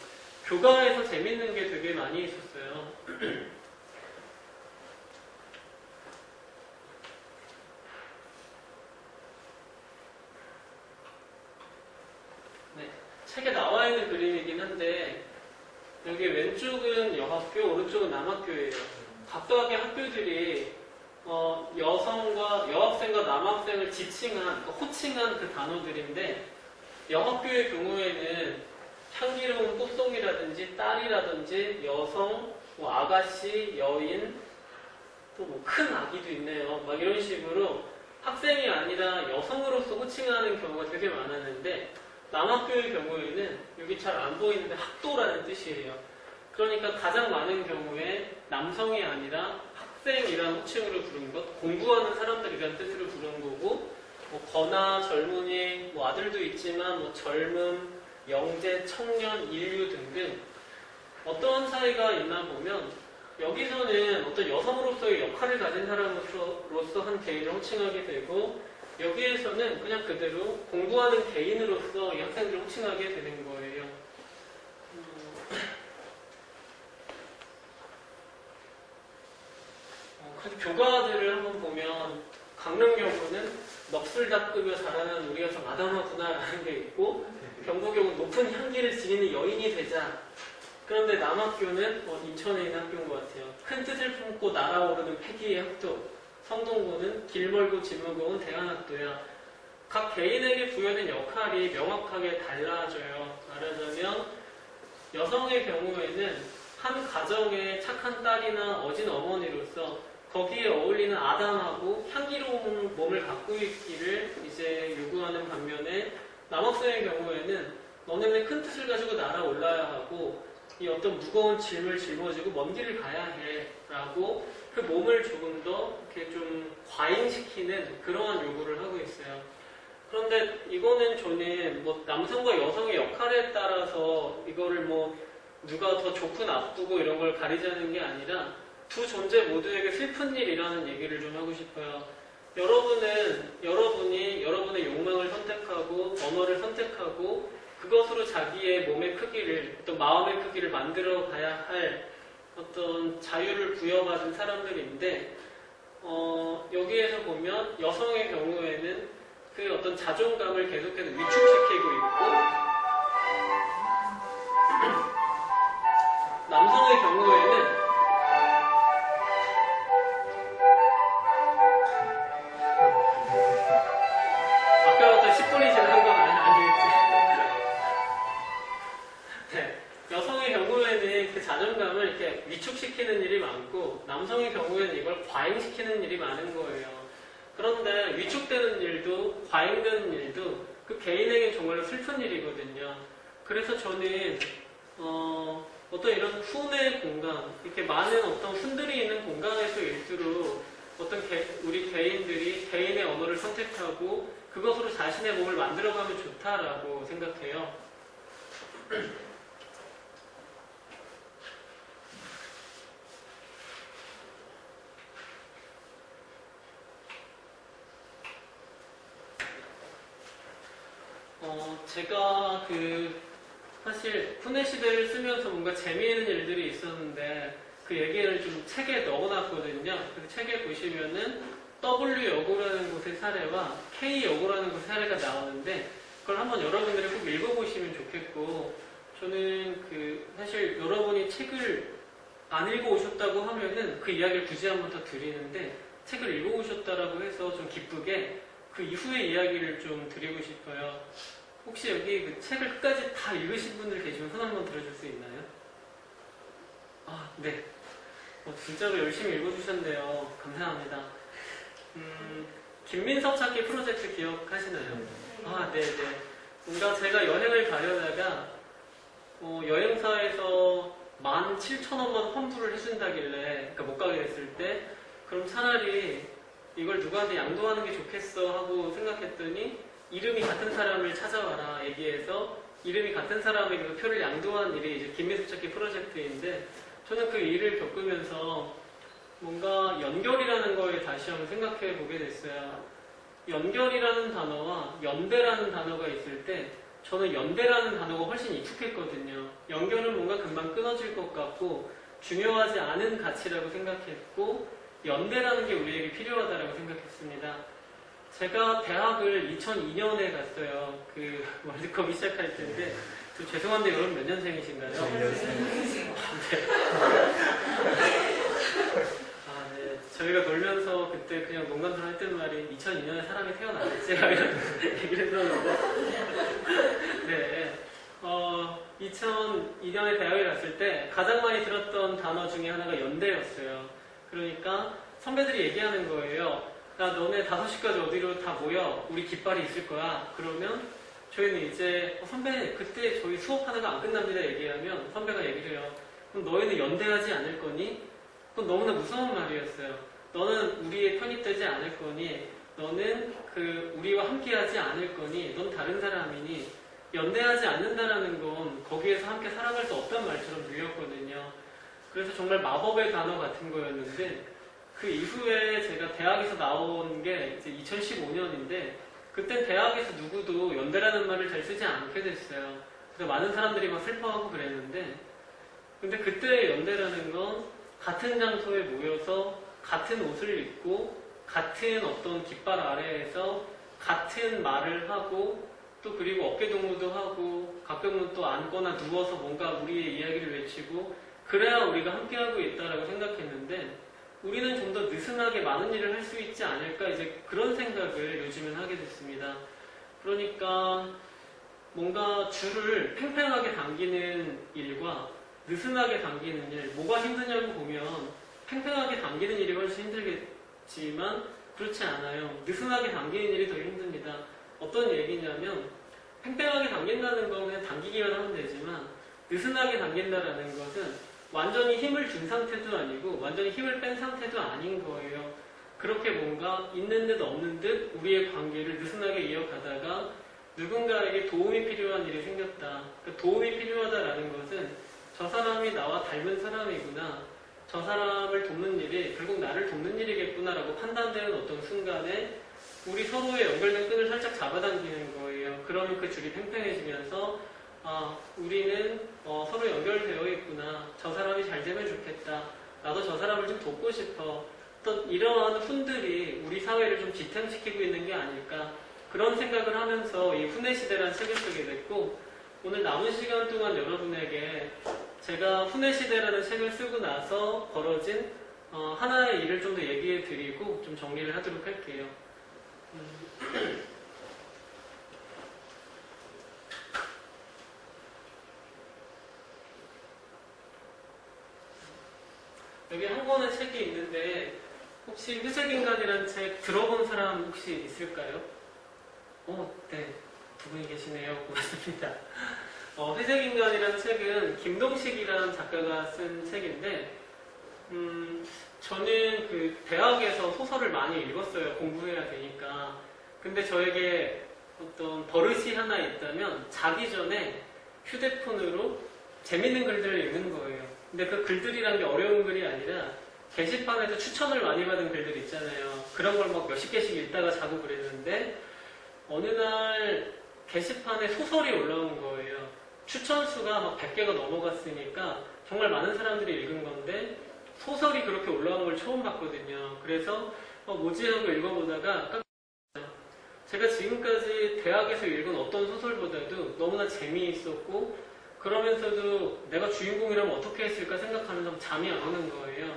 교과에서 재밌는 게 되게 많이 있었어요. 네, 책에 나와 있는 그림이긴 한데 여기 왼쪽은 여학교, 오른쪽은 남학교예요. 각각의 학교들이 여학생과 남학생을 지칭한, 호칭한 그 단어들인데 여학교의 경우에는 향기로운 꽃송이라든지 딸이라든지 여성, 뭐 아가씨, 여인, 또 뭐 큰 아기도 있네요. 막 이런 식으로 학생이 아니라 여성으로서 호칭하는 경우가 되게 많았는데 남학교의 경우에는 여기 잘 안 보이는데 학도라는 뜻이에요. 그러니까 가장 많은 경우에 남성이 아니라 학생이라는 호칭으로 부른 것, 공부하는 사람들이라는 뜻으로 부른 거고, 뭐 거나 젊은이, 뭐 아들도 있지만 뭐 젊음, 영재, 청년, 인류 등등 어떤 차이가 있나 보면 여기서는 어떤 여성으로서의 역할을 가진 사람으로서 한 개인을 호칭하게 되고 여기에서는 그냥 그대로 공부하는 개인으로서 이 학생들을 호칭하게 되는 거예요. 그래서 교과들을 한번 보면 강릉 경우는 넋을 닦으며 자라는 우리가 좀 아담하구나라는 게 있고 경북 경우는 높은 향기를 지니는 여인이 되자. 그런데 남학교는 인천에 있는 학교인 것 같아요. 큰 뜻을 품고 날아오르는 패기의 학도. 성동구는 길멀고 진무고운 대안학도야. 각 개인에게 부여된 역할이 명확하게 달라져요. 말하자면 여성의 경우에는 한 가정의 착한 딸이나 어진 어머니로서 거기에 어울리는 아담하고 향기로운 몸을 갖고 있기를 이제 요구하는 반면에 남학생의 경우에는 너네는 큰 뜻을 가지고 날아올라야 하고 이 어떤 무거운 짐을 짊어지고 먼 길을 가야 해 라고 그 몸을 조금 더 이렇게 좀 과잉시키는 그러한 요구를 하고 있어요. 그런데 이거는 저는 뭐 남성과 여성의 역할에 따라서 이거를 뭐 누가 더 좋고 나쁘고 이런 걸 가리자는 게 아니라 두 존재 모두에게 슬픈 일이라는 얘기를 좀 하고 싶어요. 여러분이 여러분의 욕망을 선택하고 언어를 선택하고 그것으로 자기의 몸의 크기를, 또 마음의 크기를 만들어 가야 할 어떤 자유를 부여받은 사람들인데, 여기에서 보면 여성의 경우에는 그 어떤 자존감을 계속해서 위축시키고 있고, 남성의 경우에는 아까부터 10분이 지난 건 아니겠지. 네. 여성의 경우에는 그 자존감을 이렇게 위축시키는 일이 많고 남성의 경우에는 이걸 과잉시키는 일이 많은 거예요. 그런데 위축되는 일도 과잉되는 일도 그 개인에게 정말로 슬픈 일이거든요. 그래서 저는 어떤 이런 훈의 공간, 이렇게 많은 어떤 훈들이 있는 공간에서일수록 어떤 우리 개인들이 개인의 언어를 선택하고 그것으로 자신의 몸을 만들어가면 좋다라고 생각해요. 제가 사실 훈의 시대를 쓰면서 뭔가 재미있는 일들이 있었는데 그 얘기를 좀 책에 넣어놨거든요. 그 책에 보시면은 W여고라는 곳의 사례와 K여고라는 곳의 사례가 나오는데 그걸 한번 여러분들이 꼭 읽어보시면 좋겠고 저는 사실 여러분이 책을 안 읽어오셨다고 하면은 그 이야기를 굳이 한번 더 드리는데 책을 읽어오셨다라고 해서 좀 기쁘게 그 이후의 이야기를 좀 드리고 싶어요. 혹시 여기 그 책을 끝까지 다 읽으신 분들 계시면 손 한번 들어줄 수 있나요? 아, 네. 진짜로 열심히 읽어주셨네요. 감사합니다. 김민석 찾기 프로젝트 기억하시나요? 아, 네네. 뭔가 제가 여행을 가려다가 여행사에서 17,000원만 환불을 해준다길래 그러니까 못 가게 됐을 때 그럼 차라리 이걸 누구한테 양도하는 게 좋겠어 하고 생각했더니 이름이 같은 사람을 찾아와라 얘기해서 이름이 같은 사람에게 그 표를 양도한 일이 이제 김민수 찾기 프로젝트인데 저는 그 일을 겪으면서 뭔가 연결이라는 거에 다시 한번 생각해 보게 됐어요. 연결이라는 단어와 연대라는 단어가 있을 때 저는 연대라는 단어가 훨씬 익숙했거든요. 연결은 뭔가 금방 끊어질 것 같고 중요하지 않은 가치라고 생각했고 연대라는 게 우리에게 필요하다고 생각했습니다. 제가 대학을 2002년에 갔어요. 그 월드컵이 시작할 때인데 죄송한데 여러분 몇 년생이신가요? 네. 저희가 놀면서 그때 그냥 농담처럼 했던 말이 2002년에 사람이 태어나겠지 이런 얘기를 했었는데 네. 2002년에 대학에 갔을 때 가장 많이 들었던 단어 중에 하나가 연대였어요. 그러니까 선배들이 얘기하는 거예요. 야, 너네 5시까지 어디로 다 모여. 우리 깃발이 있을 거야. 그러면 저희는 이제 선배 그때 저희 수업 하나가 안 끝납니다 얘기하면 선배가 얘기를 해요. 그럼 너희는 연대하지 않을 거니? 그건 너무나 무서운 말이었어요. 너는 우리의 편이 되지 않을 거니? 너는 우리와 함께하지 않을 거니? 넌 다른 사람이니? 연대하지 않는다라는 건 거기에서 함께 살아갈 수 없단 말처럼 들렸거든요. 그래서 정말 마법의 단어 같은 거였는데 그 이후에 제가 대학에서 나온 게 이제 2015년인데 그땐 대학에서 누구도 연대라는 말을 잘 쓰지 않게 됐어요. 그래서 많은 사람들이 막 슬퍼하고 그랬는데 근데 그때 연대라는 건 같은 장소에 모여서 같은 옷을 입고 같은 어떤 깃발 아래에서 같은 말을 하고 또 그리고 어깨동무도 하고 가끔은 또 앉거나 누워서 뭔가 우리의 이야기를 외치고 그래야 우리가 함께하고 있다라고 생각했는데 우리는 좀 더 느슨하게 많은 일을 할 수 있지 않을까 이제 그런 생각을 요즘은 하게 됐습니다. 그러니까 뭔가 줄을 팽팽하게 당기는 일과 느슨하게 당기는 일 뭐가 힘드냐고 보면 팽팽하게 당기는 일이 훨씬 힘들겠지만 그렇지 않아요. 느슨하게 당기는 일이 더 힘듭니다. 어떤 얘기냐면 팽팽하게 당긴다는 건 그냥 당기기만 하면 되지만 느슨하게 당긴다라는 것은 완전히 힘을 준 상태도 아니고 완전히 힘을 뺀 상태도 아닌 거예요. 그렇게 뭔가 있는 듯 없는 듯 우리의 관계를 느슨하게 이어가다가 누군가에게 도움이 필요한 일이 생겼다. 그러니까 도움이 필요하다라는 것은 저 사람이 나와 닮은 사람이구나. 저 사람을 돕는 일이 결국 나를 돕는 일이겠구나라고 판단되는 어떤 순간에 우리 서로의 연결된 끈을 살짝 잡아당기는 거예요. 그러면 그 줄이 팽팽해지면서 우리는 서로 연결되어 있구나. 저 사람이 잘 되면 좋겠다. 나도 저 사람을 좀 돕고 싶어. 어떤 이러한 훈들이 우리 사회를 좀 지탱시키고 있는 게 아닐까. 그런 생각을 하면서 이 후내시대라는 책을 쓰게 됐고 오늘 남은 시간 동안 여러분에게 제가 후내시대라는 책을 쓰고 나서 벌어진 하나의 일을 좀 더 얘기해 드리고 좀 정리를 하도록 할게요. 여기 한 권의 책이 있는데 혹시 회색인간이라는 책 들어본 사람 혹시 있을까요? 네. 두 분이 계시네요. 고맙습니다. 회색인간이라는 책은 김동식이라는 작가가 쓴 책인데 저는 그 대학에서 소설을 많이 읽었어요. 공부해야 되니까. 근데 저에게 어떤 버릇이 하나 있다면 자기 전에 휴대폰으로 재밌는 글들을 읽는 거예요. 근데 그 글들이란 게 어려운 글이 아니라 게시판에서 추천을 많이 받은 글들 있잖아요. 그런 걸 막 몇십 개씩 읽다가 자고 그랬는데 어느 날 게시판에 소설이 올라온 거예요. 추천수가 막 100개가 넘어갔으니까 정말 많은 사람들이 읽은 건데 소설이 그렇게 올라온 걸 처음 봤거든요. 그래서 뭐지 하고 읽어보다가 제가 지금까지 대학에서 읽은 어떤 소설보다도 너무나 재미있었고 그러면서도 내가 주인공이라면 어떻게 했을까 생각하면서 잠이 안 오는 거예요.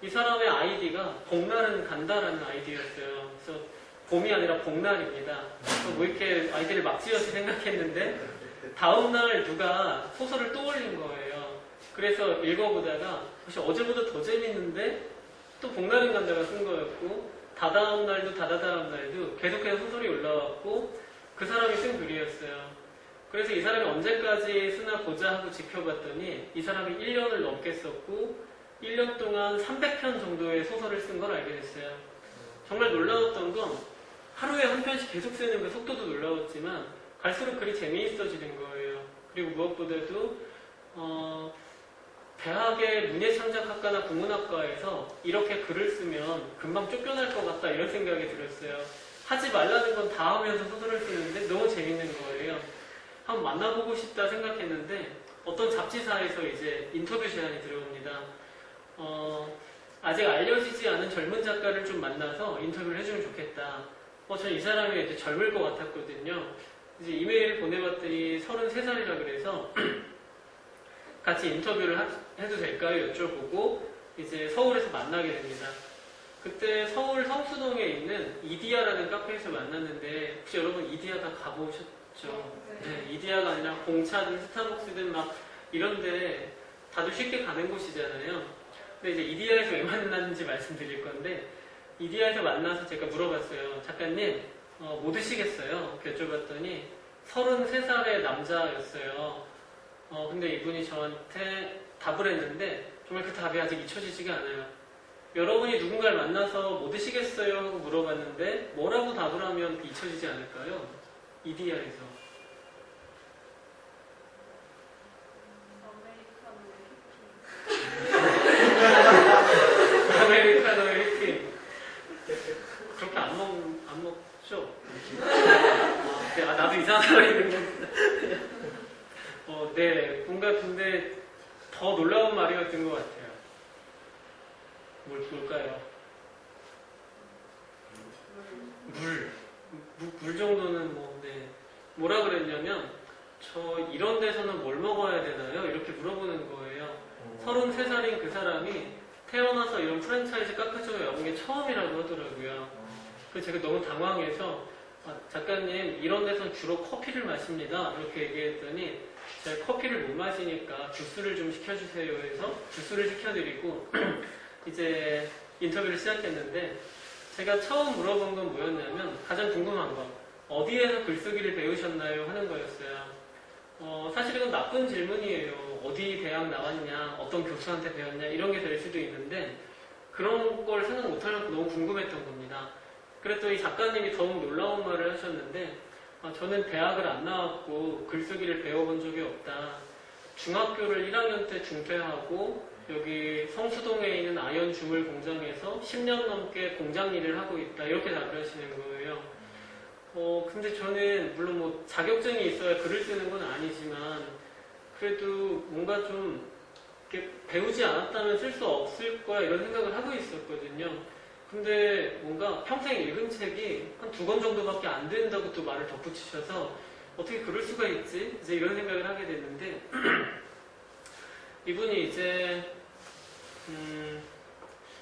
이 사람의 아이디가 봄날은 간다라는 아이디였어요. 그래서 봄이 아니라 봄날입니다. 뭐 이렇게 아이디를 막 지어서 생각했는데 다음날 누가 소설을 또 올린 거예요. 그래서 읽어보다가 혹시 어제보다 더 재밌는데 또 봄날은 간다가 쓴 거였고 다다음 날도 다다다음 날도 계속해서 소설이 올라왔고 그 사람이 쓴 글이었어요. 그래서 이 사람이 언제까지 쓰나 보자 하고 지켜봤더니 이 사람이 1년을 넘게 썼고 1년 동안 300편 정도의 소설을 쓴 걸 알게 됐어요. 정말 놀라웠던 건 하루에 한 편씩 계속 쓰는 그 속도도 놀라웠지만 갈수록 글이 재미있어지는 거예요. 그리고 무엇보다도 대학의 문예창작학과나 국문학과에서 이렇게 글을 쓰면 금방 쫓겨날 것 같다 이런 생각이 들었어요. 하지 말라는 건 다 하면서 소설을 쓰는데 너무 재밌는 거예요. 한번 만나보고 싶다 생각했는데 어떤 잡지사에서 이제 인터뷰 제안이 들어옵니다. 아직 알려지지 않은 젊은 작가를 좀 만나서 인터뷰를 해주면 좋겠다. 전 이 사람이 이제 젊을 것 같았거든요. 이제 이메일을 보내봤더니 33살이라 그래서 같이 인터뷰를 해도 될까요? 여쭤보고 이제 서울에서 만나게 됩니다. 그때 서울 성수동에 있는 이디야라는 카페에서 만났는데 혹시 여러분 이디야 다 가보셨죠? 네, 이디야가 아니라 공차든 스타벅스든 막 이런데 다들 쉽게 가는 곳이잖아요. 근데 이제 이디야에서 왜 만났는지 말씀드릴 건데 이디야에서 만나서 제가 물어봤어요. 작가님 뭐 드시겠어요? 여쭤봤더니 33살의 남자였어요. 근데 이분이 저한테 답을 했는데 정말 그 답이 아직 잊혀지지가 않아요. 여러분이 누군가를 만나서 뭐 드시겠어요? 하고 물어봤는데 뭐라고 답을 하면 잊혀지지 않을까요? 이디야에서. 아메리카노 휘핑. 그렇게 안 먹죠? 나도 이상한 사람이 있는 겁니다. 네, 뭔가 근데 더 놀라운 말이었던 것 같아요. 뭘까요? 물 정도는 네. 뭐라 그랬냐면, 저 이런 데서는 뭘 먹어야 되나요? 이렇게 물어보는 거예요. 33살인 그 사람이 태어나서 이런 프랜차이즈 카페점에 와본 게 처음이라고 하더라고요. 그래서 제가 너무 당황해서, 작가님, 이런 데서는 주로 커피를 마십니다. 이렇게 얘기했더니, 제가 커피를 못 마시니까 주스를 좀 시켜주세요 해서 주스를 시켜드리고, 이제 인터뷰를 시작했는데, 제가 처음 물어본 건 뭐였냐면, 가장 궁금한 거, 어디에서 글쓰기를 배우셨나요? 하는 거였어요. 사실 이건 나쁜 질문이에요. 어디 대학 나왔냐, 어떤 교수한테 배웠냐, 이런 게 될 수도 있는데, 그런 걸 생각 못하려고 너무 궁금했던 겁니다. 그랬더니 작가님이 더욱 놀라운 말을 하셨는데, 저는 대학을 안 나왔고 글쓰기를 배워본 적이 없다. 중학교를 1학년 때 중퇴하고 여기 성수동에 있는 아연 주물 공장에서 10년 넘게 공장 일을 하고 있다. 이렇게 답을 하시는 거예요. 근데 저는 물론 뭐 자격증이 있어야 글을 쓰는 건 아니지만 그래도 뭔가 좀 이렇게 배우지 않았다면 쓸 수 없을 거야 이런 생각을 하고 있었거든요. 근데 뭔가 평생 읽은 책이 한 2권 정도밖에 안 된다고 또 말을 덧붙이셔서 어떻게 그럴 수가 있지? 이제 이런 생각을 하게 됐는데 이분이 이제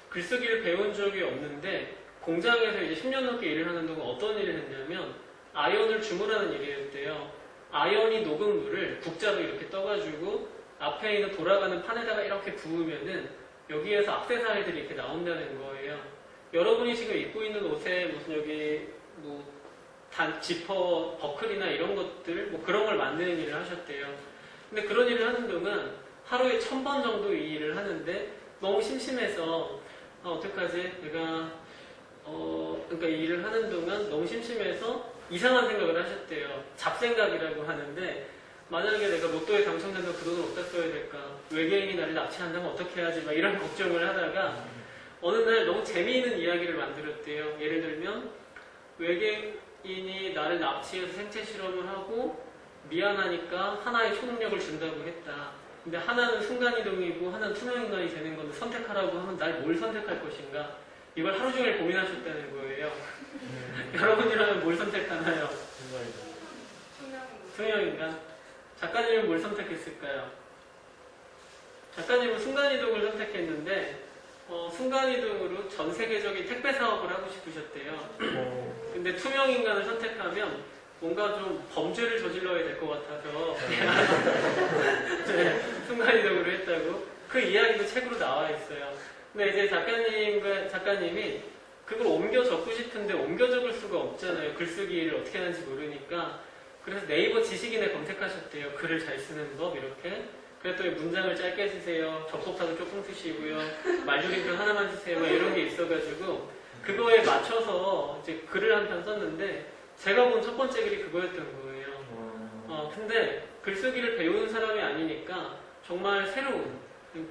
글쓰기를 배운 적이 없는데 공장에서 이제 10년 넘게 일을 하는 동안 어떤 일을 했냐면 아연을 주문하는 일이었대요. 아연이 녹은 물을 국자로 이렇게 떠가지고 앞에 있는 돌아가는 판에다가 이렇게 부으면은 여기에서 액세서리들이 이렇게 나온다는 거예요. 여러분이 지금 입고 있는 옷에 무슨 여기 뭐 지퍼, 버클이나 이런 것들 뭐 그런 걸 만드는 일을 하셨대요. 근데 그런 일을 하는 동안 하루에 1000번 정도 이 일을 하는데 너무 심심해서 어떡하지? 내가 그러니까 이 일을 하는 동안 너무 심심해서 이상한 생각을 하셨대요. 잡생각이라고 하는데 만약에 내가 로또에 당첨된다면 그 돈을 어디다 써야 될까? 외계인이 나를 납치한다면 어떻게 해야지? 막 이런 걱정을 하다가 어느 날 너무 재미있는 이야기를 만들었대요. 예를 들면 외계인이 나를 납치해서 생체 실험을 하고 미안하니까 하나의 초능력을 준다고 했다. 근데 하나는 순간이동이고 하나는 투명인간이 되는 건데 선택하라고 하면 날 뭘 선택할 것인가? 이걸 하루 종일 고민하셨다는 거예요. 여러분이라면 뭘 선택하나요? 투명인간. 작가님은 뭘 선택했을까요? 작가님은 순간이동을 선택했는데 순간이동으로 전 세계적인 택배 사업을 하고 싶으셨대요. 근데 투명인간을 선택하면 뭔가 좀 범죄를 저질러야 될 것 같아서 네, 순간이동으로 했다고. 그 이야기도 책으로 나와 있어요. 근데 이제 작가님이 그걸 옮겨 적고 싶은데 옮겨 적을 수가 없잖아요. 글쓰기를 어떻게 하는지 모르니까. 그래서 네이버 지식인에 검색하셨대요. 글을 잘 쓰는 법 이렇게. 그랬더니 문장을 짧게 쓰세요. 접속사도 조금 쓰시고요. 말조림표 하나만 쓰세요. 이런 게 있어가지고 그거에 맞춰서 이제 글을 한 편 썼는데 제가 본 첫 번째 글이 그거였던 거예요. 근데 글쓰기를 배우는 사람이 아니니까 정말 새로운,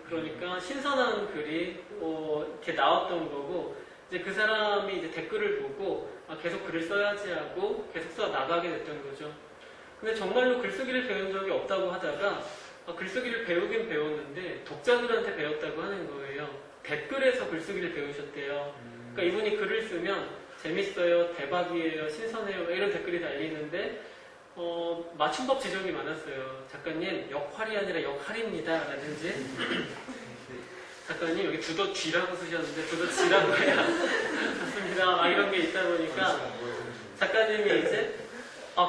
그러니까 신선한 글이 이렇게 나왔던 거고, 이제 그 사람이 이제 댓글을 보고 계속 글을 써야지 하고 계속 써 나가게 됐던 거죠. 근데 정말로 글쓰기를 배운 적이 없다고 하다가 글쓰기를 배우긴 배웠는데 독자들한테 배웠다고 하는 거예요. 댓글에서 글쓰기를 배우셨대요. 그러니까 이분이 글을 쓰면 재밌어요, 대박이에요, 신선해요 이런 댓글이 달리는데 맞춤법 지적이 많았어요. 작가님 역할이 아니라 역할입니다 라든지 작가님 여기 두더 쥐라고 쓰셨는데 두더 지라고 해야 맞습니다 막 이런 게 있다 보니까 작가님이 이제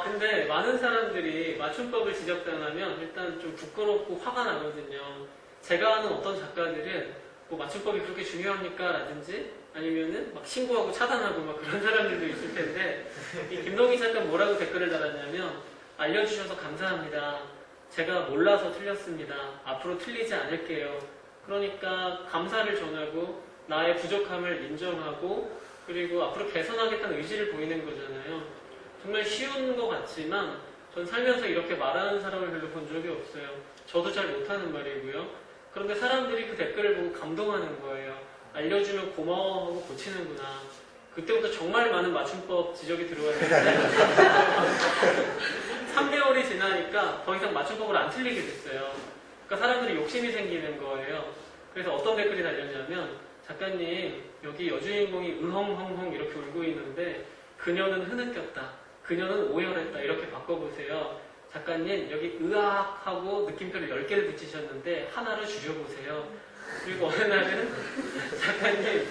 근데 많은 사람들이 맞춤법을 지적당하면 일단 좀 부끄럽고 화가 나거든요. 제가 아는 어떤 작가들은 뭐 맞춤법이 그렇게 중요합니까? 라든지 아니면은 막 신고하고 차단하고 막 그런 사람들도 있을 텐데 이 김동희 작가 뭐라고 댓글을 달았냐면 알려주셔서 감사합니다. 제가 몰라서 틀렸습니다. 앞으로 틀리지 않을게요. 그러니까 감사를 전하고 나의 부족함을 인정하고 그리고 앞으로 개선하겠다는 의지를 보이는 거잖아요. 정말 쉬운 것 같지만 전 살면서 이렇게 말하는 사람을 별로 본 적이 없어요. 저도 잘 못하는 말이고요. 그런데 사람들이 그 댓글을 보고 감동하는 거예요. 알려주면 고마워하고 고치는구나. 그때부터 정말 많은 맞춤법 지적이 들어왔는데 3개월이 지나니까 더 이상 맞춤법을 안 틀리게 됐어요. 그러니까 사람들이 욕심이 생기는 거예요. 그래서 어떤 댓글이 달렸냐면 작가님 여기 여주인공이 으헝헝헝 이렇게 울고 있는데 그녀는 흐느꼈다. 그녀는 오열했다. 이렇게 바꿔보세요. 작가님 여기 으악하고 느낌표를 10개를 붙이셨는데 하나를 줄여보세요. 그리고 어느 날은 작가님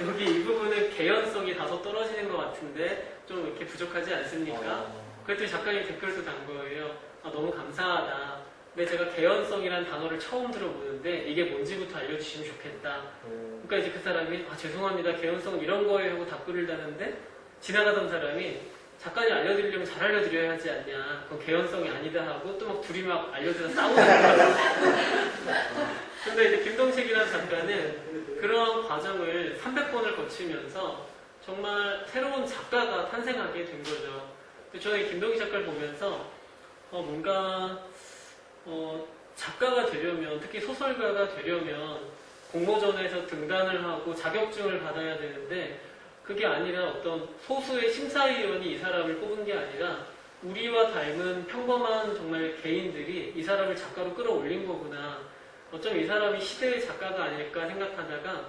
여기 이 부분은 개연성이 다소 떨어지는 것 같은데 좀 이렇게 부족하지 않습니까? 그랬더니 작가님 댓글도 단 거예요. 너무 감사하다. 근데 제가 개연성이라는 단어를 처음 들어보는데 이게 뭔지부터 알려주시면 좋겠다. 그러니까 이제 그 사람이 죄송합니다. 개연성은 이런 거예요 하고 답글을 다는데 지나가던 사람이 작가님 알려드리려면 잘 알려드려야 하지 않냐. 그건 개연성이 아니다 하고 또 막 둘이 막 알려주다 싸우는 거예요. 근데 이제 김동식이라는 작가는 그런 과정을 300번을 거치면서 정말 새로운 작가가 탄생하게 된 거죠. 저는 김동식 작가를 보면서 뭔가 작가가 되려면 특히 소설가가 되려면 공모전에서 등단을 하고 자격증을 받아야 되는데 그게 아니라 어떤 소수의 심사위원이 이 사람을 뽑은 게 아니라 우리와 닮은 평범한 정말 개인들이 이 사람을 작가로 끌어올린 거구나. 어쩌면 이 사람이 시대의 작가가 아닐까 생각하다가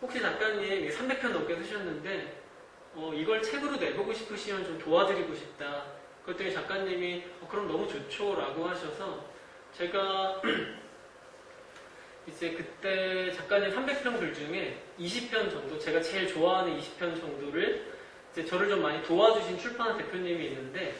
혹시 작가님 300편 넘게 쓰셨는데 이걸 책으로 내보고 싶으시면 좀 도와드리고 싶다. 그랬더니 작가님이 그럼 너무 좋죠 라고 하셔서 제가 이제 그때 작가님 300편 글 중에 20편 정도, 제가 제일 좋아하는 20편 정도를 이제 저를 좀 많이 도와주신 출판사 대표님이 있는데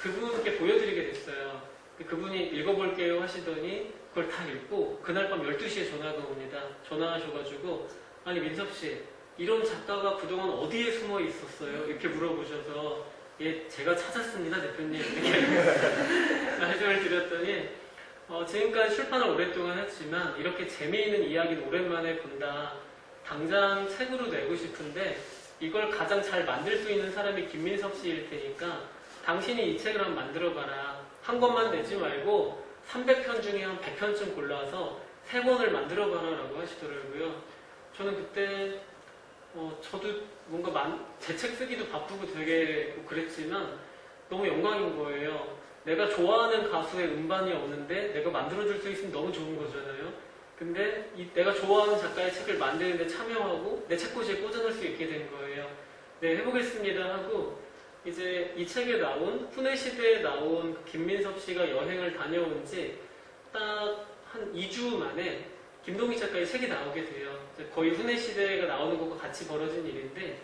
그분께 보여드리게 됐어요. 그분이 읽어볼게요 하시더니 그걸 다 읽고 그날 밤 12시에 전화가 옵니다. 전화하셔가지고 아니 민섭씨 이런 작가가 그동안 어디에 숨어 있었어요? 이렇게 물어보셔서 예 제가 찾았습니다 대표님 이렇게 말씀을 드렸더니 지금까지 출판을 오랫동안 했지만 이렇게 재미있는 이야기를 오랜만에 본다. 당장 책으로 내고 싶은데 이걸 가장 잘 만들 수 있는 사람이 김민섭 씨일 테니까 당신이 이 책을 한번 만들어봐라. 한 권만 내지 말고 300편 중에 한 100편쯤 골라서 3권을 만들어봐라 라고 하시더라고요. 저는 그때 저도 뭔가 제 책 쓰기도 바쁘고 되게 그랬지만 너무 영광인 거예요. 내가 좋아하는 가수의 음반이 없는데 내가 만들어줄 수 있으면 너무 좋은 거잖아요. 근데 내가 좋아하는 작가의 책을 만드는데 참여하고 내 책꽂이에 꽂아놓을 수 있게 된 거예요. 네, 해보겠습니다 하고 이제 이 책에 나온 후내 시대에 나온 김민섭 씨가 여행을 다녀온 지 딱 한 2주 만에 김동희 작가의 책이 나오게 돼요. 거의 후내 시대가 나오는 것과 같이 벌어진 일인데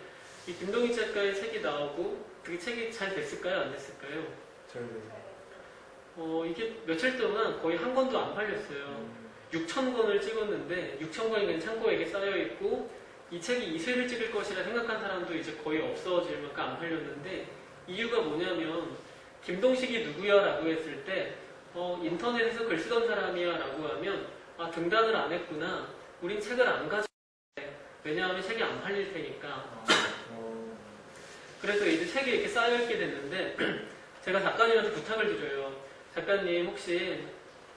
이 김동희 작가의 책이 나오고 그 책이 잘 됐을까요? 안 됐을까요? 이게 며칠 동안 거의 한 권도 안 팔렸어요. 6,000권을 찍었는데 6,000권이 그냥 창고에 쌓여있고 이 책이 2쇄를 찍을 것이라 생각한 사람도 이제 거의 없어질 만큼 안 팔렸는데 이유가 뭐냐면 김동식이 누구야? 라고 했을 때 인터넷에서 글 쓰던 사람이야 라고 하면 등단을 안 했구나. 우린 책을 안 가져갈 때 왜냐하면 책이 안 팔릴 테니까 그래서 이제 책이 이렇게 쌓여있게 됐는데 제가 작가님한테 부탁을 드려요. 작가님 혹시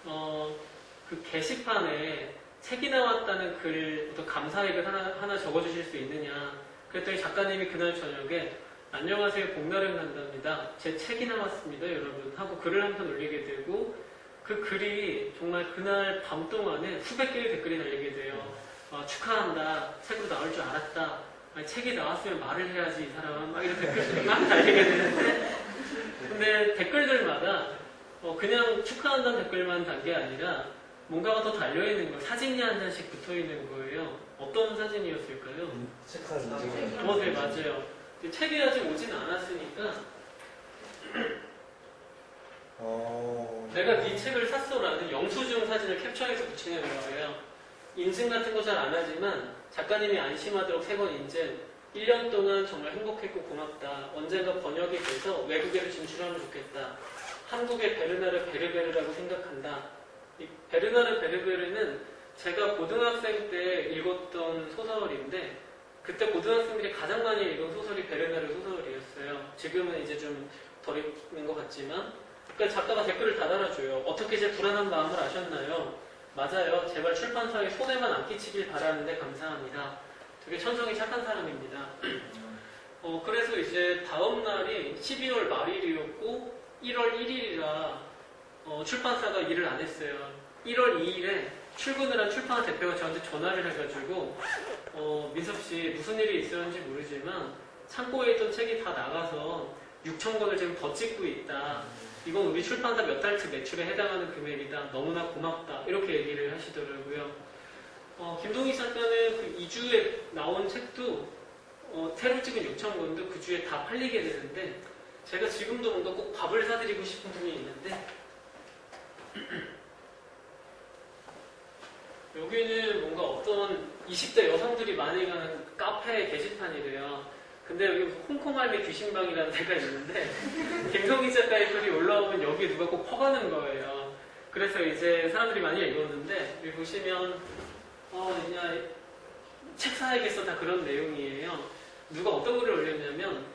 그 게시판에 책이 나왔다는 글, 어떤 감사의 글 하나 적어주실 수 있느냐. 그랬더니 작가님이 그날 저녁에 안녕하세요, 복나름 간답니다. 제 책이 나왔습니다, 여러분. 하고 글을 한 편 올리게 되고 그 글이 정말 그날 밤 동안에 수백 개의 댓글이 달리게 돼요. 축하한다. 책으로 나올 줄 알았다. 아니, 책이 나왔으면 말을 해야지, 이 사람은. 막 이런 댓글들이 막 달리게 되는데 근데 댓글들마다 그냥 축하한다는 댓글만 단 게 아니라 뭔가가 더 달려있는 거예요. 사진이 한 장씩 붙어있는 거예요. 어떤 사진이었을까요? 책상 인증. 네, 맞아요. 책이 아직 오진 않았으니까 내가 네 책을 샀어라는 영수증 사진을 캡처해서 붙이는 거예요. 인증 같은 거 잘 안 하지만 작가님이 안심하도록 3번 인증. 1년 동안 정말 행복했고 고맙다. 언젠가 번역이 돼서 외국에도 진출하면 좋겠다. 한국의 베르나르 베르베르라고 생각한다. 이 베르나르 베르베르는 제가 고등학생 때 읽었던 소설인데 그때 고등학생들이 가장 많이 읽은 소설이 베르나르 소설이었어요. 지금은 이제 좀 덜 읽는 것 같지만 그러니까 작가가 댓글을 다 달아줘요. 어떻게 제 불안한 마음을 아셨나요? 맞아요. 제발 출판사에 손해만 안 끼치길 바라는데 감사합니다. 되게 천성이 착한 사람입니다. 그래서 이제 다음 날이 12월 말일이었고 1월 1일이라 출판사가 일을 안 했어요. 1월 2일에 출근을 한 출판사 대표가 저한테 전화를 해가지고 민섭 씨 무슨 일이 있었는지 모르지만 창고에 있던 책이 다 나가서 6,000권을 지금 더 찍고 있다. 이건 우리 출판사 몇 달치 매출에 해당하는 금액이다. 너무나 고맙다. 이렇게 얘기를 하시더라고요. 김동희 작가는 그 2주에 나온 책도 새로 찍은 6,000권도 그 주에 다 팔리게 되는데 제가 지금도 뭔가 꼭 밥을 사드리고 싶은 분이 있는데 여기는 뭔가 어떤 20대 여성들이 많이 가는 카페 게시판이래요. 근데 여기 홍콩알미 귀신방이라는 데가 있는데 김동희 작가의 글이 올라오면 여기에 누가 꼭 퍼가는 거예요. 그래서 이제 사람들이 많이 읽었는데 여기 보시면 그냥 책 사야겠어 다 그런 내용이에요. 누가 어떤 글을 올렸냐면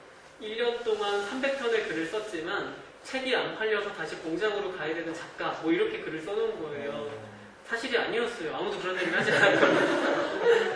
1년 동안 300편의 글을 썼지만 책이 안 팔려서 다시 공장으로 가야 되는 작가 뭐 이렇게 글을 써놓은 거예요. 사실이 아니었어요. 아무도 그런 얘기를 하지 않아요.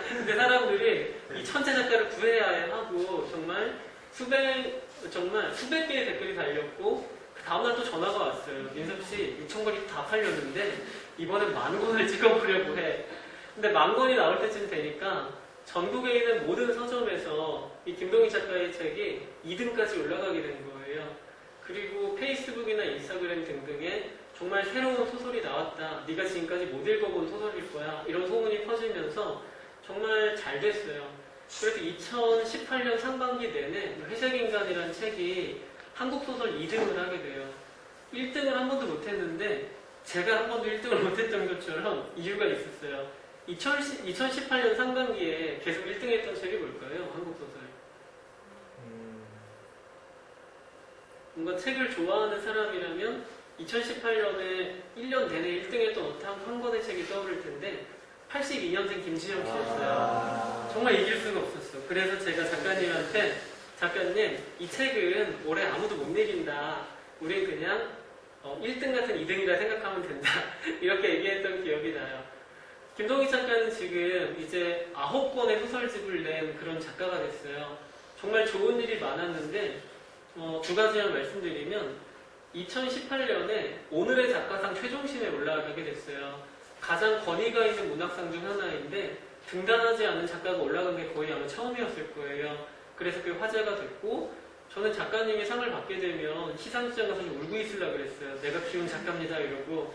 근데 사람들이 이 천재 작가를 구해야 하고 정말 수백 개의 댓글이 달렸고 그 다음날 또 전화가 왔어요. 민섭 씨 6,000권이 다 팔렸는데 이번엔 10,000권을 찍어보려고 해. 근데 10,000권이 나올 때쯤 되니까 전국에 있는 모든 서점에서 이 김동희 작가의 책이 2등까지 올라가게 된 거예요. 그리고 페이스북이나 인스타그램 등등에 정말 새로운 소설이 나왔다. 네가 지금까지 못 읽어본 소설일 거야. 이런 소문이 퍼지면서 정말 잘 됐어요. 그래서 2018년 상반기 내내 회색인간이라는 책이 한국 소설 2등을 하게 돼요. 1등을 한 번도 못했는데 제가 한 번도 1등을 못했던 것처럼 이유가 있었어요. 2018년 상반기에 계속 1등했던 책이 뭘까요? 한국 소설. 뭔가 책을 좋아하는 사람이라면 2018년에 1년 내내 1등했던 한 권의 책이 떠오를 텐데 82년생 김지영 씨였어요. 정말 이길 수가 없었어. 그래서 제가 작가님한테 작가님 이 책은 올해 아무도 못 이긴다. 우린 그냥 1등 같은 2등이라 생각하면 된다. 이렇게 얘기했던 기억이 나요. 김동희 작가는 지금 이제 9권의 소설집을 낸 그런 작가가 됐어요. 정말 좋은 일이 많았는데 2가지만 말씀드리면 2018년에 오늘의 작가상 최종심에 올라가게 됐어요. 가장 권위가 있는 문학상 중 하나인데 등단하지 않은 작가가 올라간 게 거의 아마 처음이었을 거예요. 그래서 그게 화제가 됐고 저는 작가님이 상을 받게 되면 시상식장 가서 좀 울고 있으려고 그랬어요. 내가 키운 작가입니다 이러고.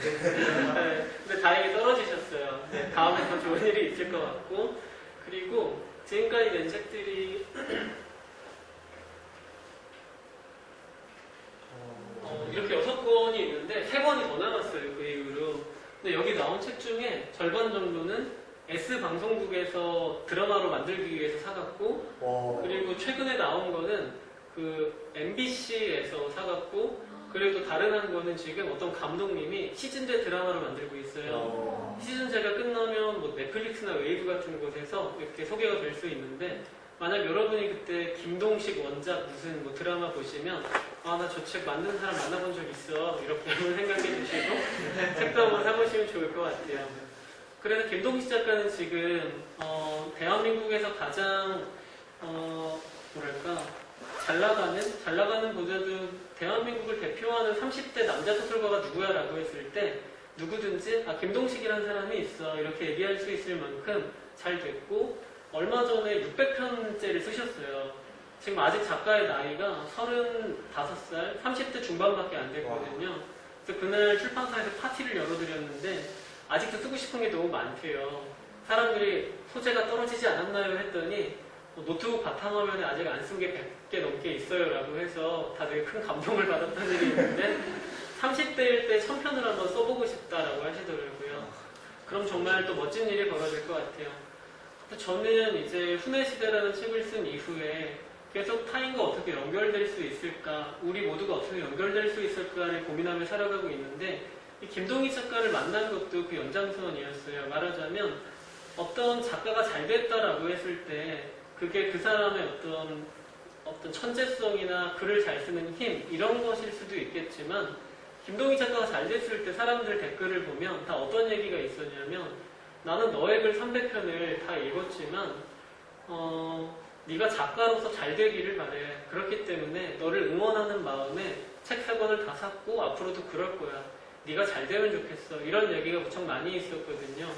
네, 근데 다행히 떨어지셨어요. 네, 다음에 더 좋은 일이 있을 것 같고 그리고 지금까지 낸 책들이 이렇게 6권이 있는데 3권이 더 남았어요. 그 이후로. 근데 여기 나온 책 중에 절반 정도는 S방송국에서 드라마로 만들기 위해서 사갔고 그리고 최근에 나온 거는 그 MBC에서 사갔고 그리고 또 다른 한 거는 지금 어떤 감독님이 시즌제 드라마로 만들고 있어요. 시즌제가 끝나면 뭐 넷플릭스나 웨이브 같은 곳에서 이렇게 소개가 될 수 있는데 만약 여러분이 그때 김동식 원작 무슨 뭐 드라마 보시면 아, 나 저 책 만든 사람 만나본 적 있어. 이렇게 한번 생각해 주시고 책도 한번 사보시면 좋을 것 같아요. 그래서 김동식 작가는 지금 대한민국에서 가장 뭐랄까 잘 나가는 보다도 대한민국을 대표하는 30대 남자 소설가가 누구야라고 했을 때 누구든지 아 김동식이라는 사람이 있어 이렇게 얘기할 수 있을 만큼 잘 됐고 얼마 전에 600편째를 쓰셨어요. 지금 아직 작가의 나이가 35살, 30대 중반밖에 안 됐거든요. 그래서 그날 출판사에서 파티를 열어드렸는데 아직도 쓰고 싶은 게 너무 많대요. 사람들이 소재가 떨어지지 않았나요? 했더니 노트북 바탕화면에 아직 안 쓴 게 100개 넘게 있어요 라고 해서 다들 큰 감동을 받았던 일이 있는데 30대일 때 1000편을 한번 써보고 싶다라고 하시더라고요. 그럼 정말 또 멋진 일이 벌어질 것 같아요. 저는 이제 후내시대라는 책을 쓴 이후에 계속 타인과 어떻게 연결될 수 있을까, 우리 모두가 어떻게 연결될 수 있을까를 고민하며 살아가고 있는데 이 김동희 작가를 만난 것도 그 연장선이었어요. 말하자면 어떤 작가가 잘 됐다라고 했을 때 그게 그 사람의 어떤 천재성이나 글을 잘 쓰는 힘 이런 것일 수도 있겠지만 김동희 작가가 잘 됐을 때 사람들 댓글을 보면 다 어떤 얘기가 있었냐면 나는 너의 글 300편을 다 읽었지만 네가 작가로서 잘 되기를 바래. 그렇기 때문에 너를 응원하는 마음에 책 3권을 다 샀고 앞으로도 그럴 거야. 네가 잘 되면 좋겠어. 이런 얘기가 무척 많이 있었거든요.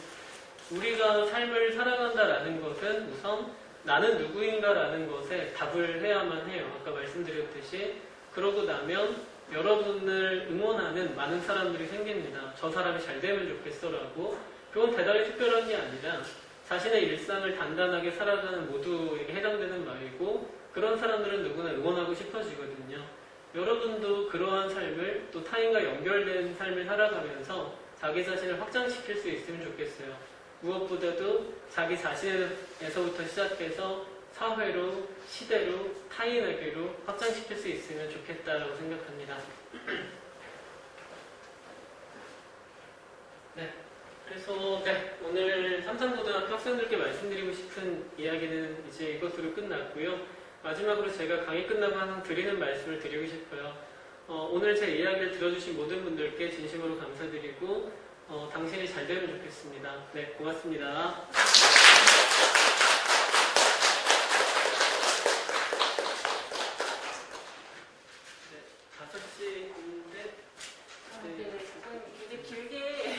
우리가 삶을 살아간다라는 것은 우선 나는 누구인가라는 것에 답을 해야만 해요. 아까 말씀드렸듯이 그러고 나면 여러분을 응원하는 많은 사람들이 생깁니다. 저 사람이 잘 되면 좋겠어라고. 그건 대단히 특별한 게 아니라 자신의 일상을 단단하게 살아가는 모두에게 해당되는 말이고 그런 사람들은 누구나 응원하고 싶어지거든요. 여러분도 그러한 삶을 또 타인과 연결된 삶을 살아가면서 자기 자신을 확장시킬 수 있으면 좋겠어요. 무엇보다도 자기 자신에서부터 시작해서 사회로, 시대로, 타인에게로 확장시킬 수 있으면 좋겠다라고 생각합니다. 네. 그래서 오늘 삼산고등학교 학생들께 말씀드리고 싶은 이야기는 이제 이것으로 끝났고요. 마지막으로 제가 강의 끝나고 항상 드리는 말씀을 드리고 싶어요. 오늘 제 이야기를 들어주신 모든 분들께 진심으로 감사드리고 당신이 잘 되면 좋겠습니다. 네, 고맙습니다. 네, 5시인데 이제 길게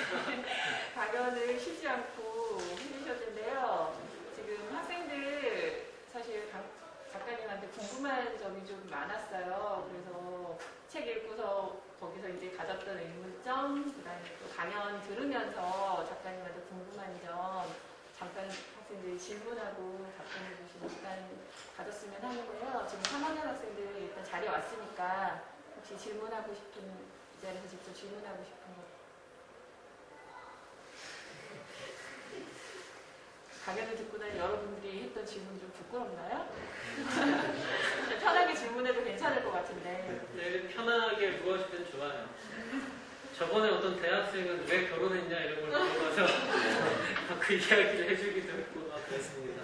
강연을 쉬지 않고 해주셨는데요. 지금 학생들 사실 작가님한테 궁금한 점이 좀 많았어요. 그래서 책 읽고서 거기서 이제 가졌던 의문점, 그다음에 또 강연 들으면서 작가님한테 궁금한 점 잠깐 학생들이 질문하고 답변해 주시는 시간 가졌으면 하는데요. 지금 3학년 학생들 일단 자리에 왔으니까 혹시 질문하고 싶은 이 자리에서 직접 질문하고 싶은 것 강연을 듣고 난 여러분들이 했던 질문 좀 부끄럽나요? 편하게 질문해도 괜찮을 것 같은데. 네, 편하게 무엇이든 좋아요. 저번에 어떤 대학생은 왜 결혼했냐 이런 걸 물어봐서 그 이야기를 해주기도 했고 그랬습니다.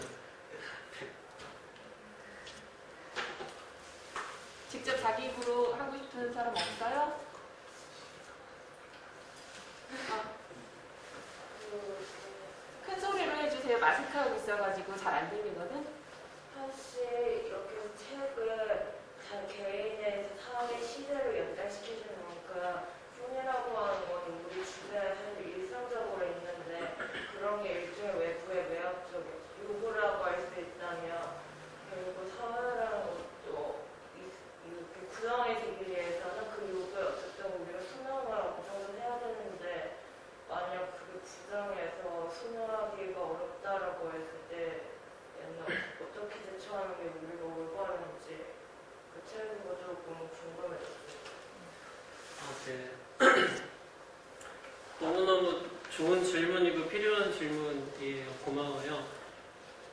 직접 자기 입으로 하고 싶은 사람 없어요? 큰 소리로 해주세요. 마스크하고 있어가지고 잘 안 들리거든? 사실 이렇게 책을 잘 개인의 삶의 시대를 연결시켜주는 거니까 훈이라고 하는 건 우리 주변에 사실 일상적으로 있는데 그런 게 일종의 외부의 매력적인 요구라고 할 수 있다면 그리고 사회라는 것도 이렇게 구성해지기 위해서는 그 요구에 어쨌든 우리가 순응을 어느 정도 해야 되는데 만약 그게 부정해서 순응하기가 어렵다라고 했을 때 어떻게 대처하는 게 우리가 올바른지 그 책에서 조금 궁금해졌어요. 네. 너무너무 좋은 질문이고 필요한 질문이에요. 고마워요.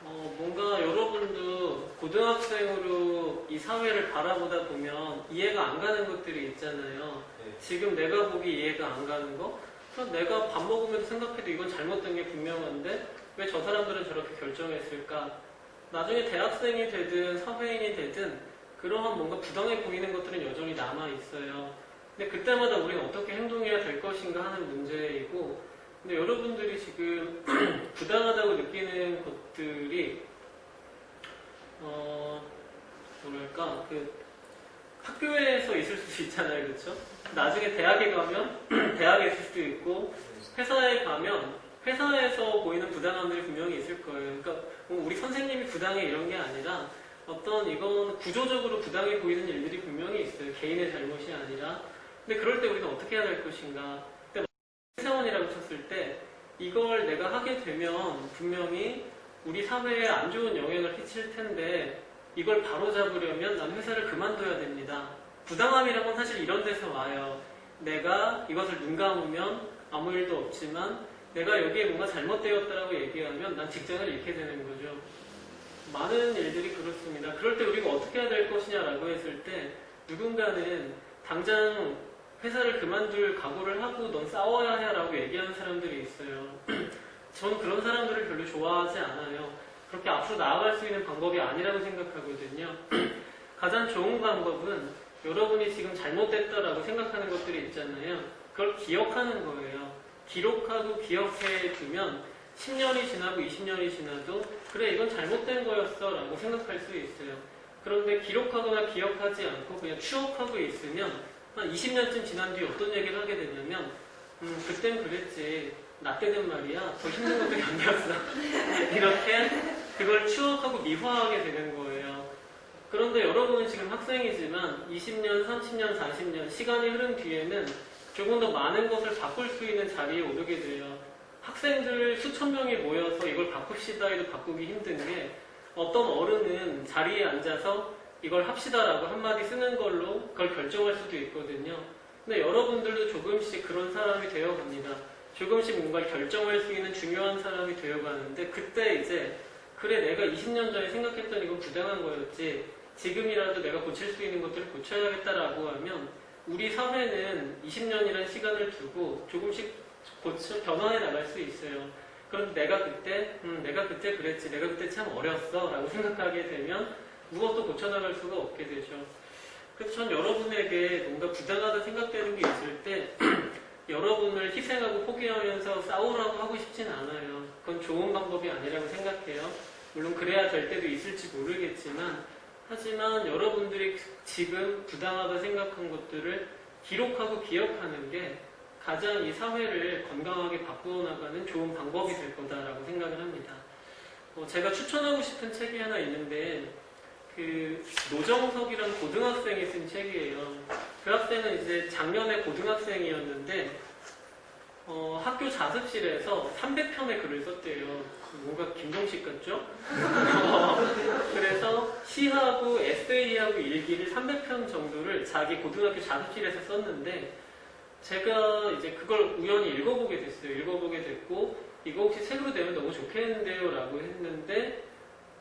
뭔가 여러분도 고등학생으로 이 사회를 바라보다 보면 이해가 안 가는 것들이 있잖아요. 네. 지금 내가 보기 이해가 안 가는 거? 그럼 내가 밥 먹으면서 생각해도 이건 잘못된 게 분명한데 왜 저 사람들은 저렇게 결정했을까? 나중에 대학생이 되든 사회인이 되든 그러한 뭔가 부당해 보이는 것들은 여전히 남아있어요. 근데 그때마다 우리는 어떻게 행동해야 될 것인가 하는 문제이고, 근데 여러분들이 지금 부당하다고 느끼는 것들이 뭐랄까 학교에서 있을 수도 있잖아요, 그렇죠? 나중에 대학에 가면 대학에 있을 수도 있고, 회사에 가면 회사에서 보이는 부당함들이 분명히 있을 거예요. 그러니까 우리 선생님이 부당해 이런 게 아니라 이건 구조적으로 부당해 보이는 일들이 분명히 있어요. 개인의 잘못이 아니라. 근데 그럴 때 우리는 어떻게 해야 될 것인가? 근데 회사원이라고 쳤을 때 이걸 내가 하게 되면 분명히 우리 사회에 안 좋은 영향을 끼칠 텐데 이걸 바로잡으려면 난 회사를 그만둬야 됩니다. 부당함이란 건 사실 이런 데서 와요. 내가 이것을 눈 감으면 아무 일도 없지만 내가 여기에 뭔가 잘못되었다라고 얘기하면 난 직장을 잃게 되는 거죠. 많은 일들이 그렇습니다. 그럴 때 우리가 어떻게 해야 될 것이냐라고 했을 때 누군가는 당장 회사를 그만둘 각오를 하고 넌 싸워야 해 라고 얘기하는 사람들이 있어요. 전 그런 사람들을 별로 좋아하지 않아요. 그렇게 앞으로 나아갈 수 있는 방법이 아니라고 생각하거든요. 가장 좋은 방법은 여러분이 지금 잘못됐다라고 생각하는 것들이 있잖아요. 그걸 기억하는 거예요. 기록하고 기억해 두면 10년이 지나고 20년이 지나도 그래 이건 잘못된 거였어 라고 생각할 수 있어요. 그런데 기록하거나 기억하지 않고 그냥 추억하고 있으면 한 20년쯤 지난 뒤에 어떤 얘기를 하게 되냐면 그땐 그랬지 나 때는 말이야 더 힘든 것도 견뎠어 이렇게 그걸 추억하고 미화하게 되는 거예요. 그런데 여러분은 지금 학생이지만 20년, 30년, 40년 시간이 흐른 뒤에는 조금 더 많은 것을 바꿀 수 있는 자리에 오르게 돼요. 학생들 수천 명이 모여서 이걸 바꿉시다 해도 바꾸기 힘든 게 어떤 어른은 자리에 앉아서 이걸 합시다라고 한마디 쓰는 걸로 그걸 결정할 수도 있거든요. 근데 여러분들도 조금씩 그런 사람이 되어갑니다. 조금씩 뭔가 결정할 수 있는 중요한 사람이 되어가는데 그때 이제 그래 내가 20년 전에 생각했던 이건 부당한 거였지 지금이라도 내가 고칠 수 있는 것들을 고쳐야겠다라고 하면 우리 사회는 20년이라는 시간을 두고 조금씩 변화해 나갈 수 있어요. 그럼 내가 그때 그랬지 내가 그때 참 어렸어 라고 생각하게 되면 무엇도 고쳐나갈 수가 없게 되죠. 그래서 전 여러분에게 뭔가 부당하다 생각되는 게 있을 때 여러분을 희생하고 포기하면서 싸우라고 하고 싶진 않아요. 그건 좋은 방법이 아니라고 생각해요. 물론 그래야 될 때도 있을지 모르겠지만 하지만 여러분들이 지금 부당하다 생각한 것들을 기록하고 기억하는 게 가장 이 사회를 건강하게 바꾸어 나가는 좋은 방법이 될 거다라고 생각을 합니다. 제가 추천하고 싶은 책이 하나 있는데 노정석이라는 고등학생이 쓴 책이에요. 그 학생은 이제 작년에 고등학생이었는데 학교 자습실에서 300편의 글을 썼대요. 뭔가 김종식 같죠? 그래서 시하고 에세이하고 일기를 300편 정도를 자기 고등학교 자습실에서 썼는데 제가 이제 그걸 우연히 읽어보게 됐어요. 읽어보게 됐고 이거 혹시 책으로 내면 너무 좋겠는데요 라고 했는데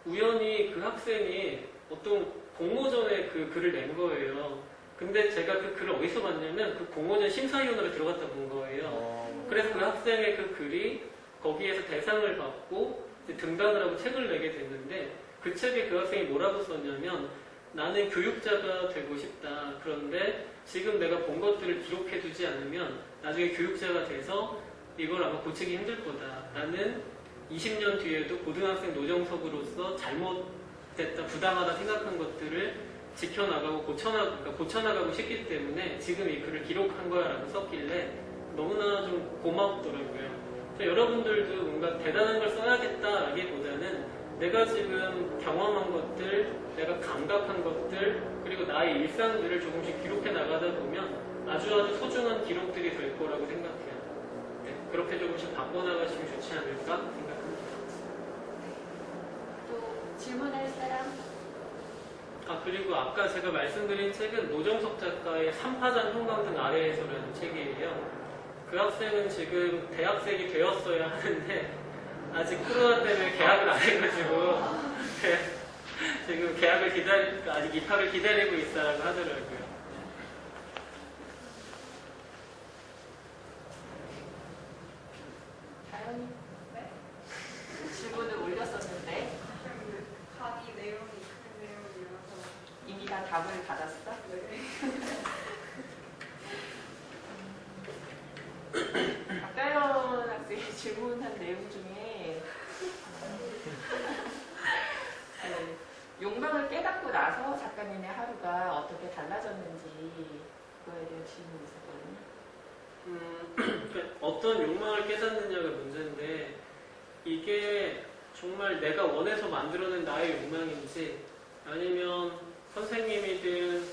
우연히 그 학생이 어떤 공모전에 그 글을 낸 거예요. 근데 제가 그 글을 어디서 봤냐면 그 공모전 심사위원으로 들어갔다 본 거예요. 그래서 그 학생의 그 글이 거기에서 대상을 받고 등단을 하고 책을 내게 됐는데 그 책에 그 학생이 뭐라고 썼냐면 나는 교육자가 되고 싶다. 그런데 지금 내가 본 것들을 기록해두지 않으면 나중에 교육자가 돼서 이걸 아마 고치기 힘들 거다. 나는 20년 뒤에도 고등학생 노정석으로서 잘못됐다, 부당하다 생각한 것들을 지켜나가고 고쳐나가고 싶기 때문에 지금 이 글을 기록한 거야 라고 썼길래 너무나 좀 고맙더라고요. 여러분들도 뭔가 대단한 걸 써야겠다라기보다는 내가 지금 경험한 것들, 내가 감각한 것들, 그리고 나의 일상들을 조금씩 기록해 나가다 보면 아주 소중한 기록들이 될 거라고 생각해요. 네, 그렇게 조금씩 바꿔나가시면 좋지 않을까 생각합니다. 또 질문할 사람? 그리고 아까 제가 말씀드린 책은 노정석 작가의 삼파전 형광등 아래에서라는 책이에요. 그 학생은 지금 대학생이 되었어야 하는데 아직 코로나 때문에 계약을 안 해가지고 지금 아직 입학을 기다리고 있다고 하더라고요. 다현이? 네? 질문을 올렸었는데 다 답을 받았어? 박다현 학생이 질문한 내용 중에 욕망을 깨닫고 나서 작가님의 하루가 어떻게 달라졌는지 그거에 대한 질문이 있었거든요. 그러니까 어떤 욕망을 깨닫느냐가 문제인데 이게 정말 내가 원해서 만들어낸 나의 욕망인지 아니면 선생님이든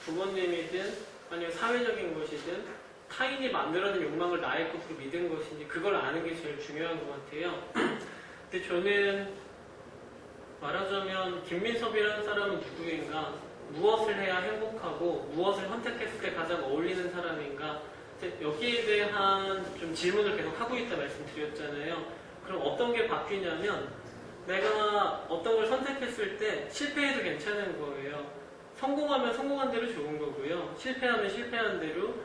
부모님이든 아니면 사회적인 것이든 타인이 만들어낸 욕망을 나의 것으로 믿은 것인지 그걸 아는 게 제일 중요한 것 같아요. 근데 저는 말하자면 김민섭이라는 사람은 누구인가, 무엇을 해야 행복하고 무엇을 선택했을 때 가장 어울리는 사람인가, 여기에 대한 좀 질문을 계속 하고 있다 말씀드렸잖아요. 그럼 어떤 게 바뀌냐면 내가 어떤 걸 선택했을 때 실패해도 괜찮은 거예요. 성공하면 성공한 대로 좋은 거고요. 실패하면 실패한 대로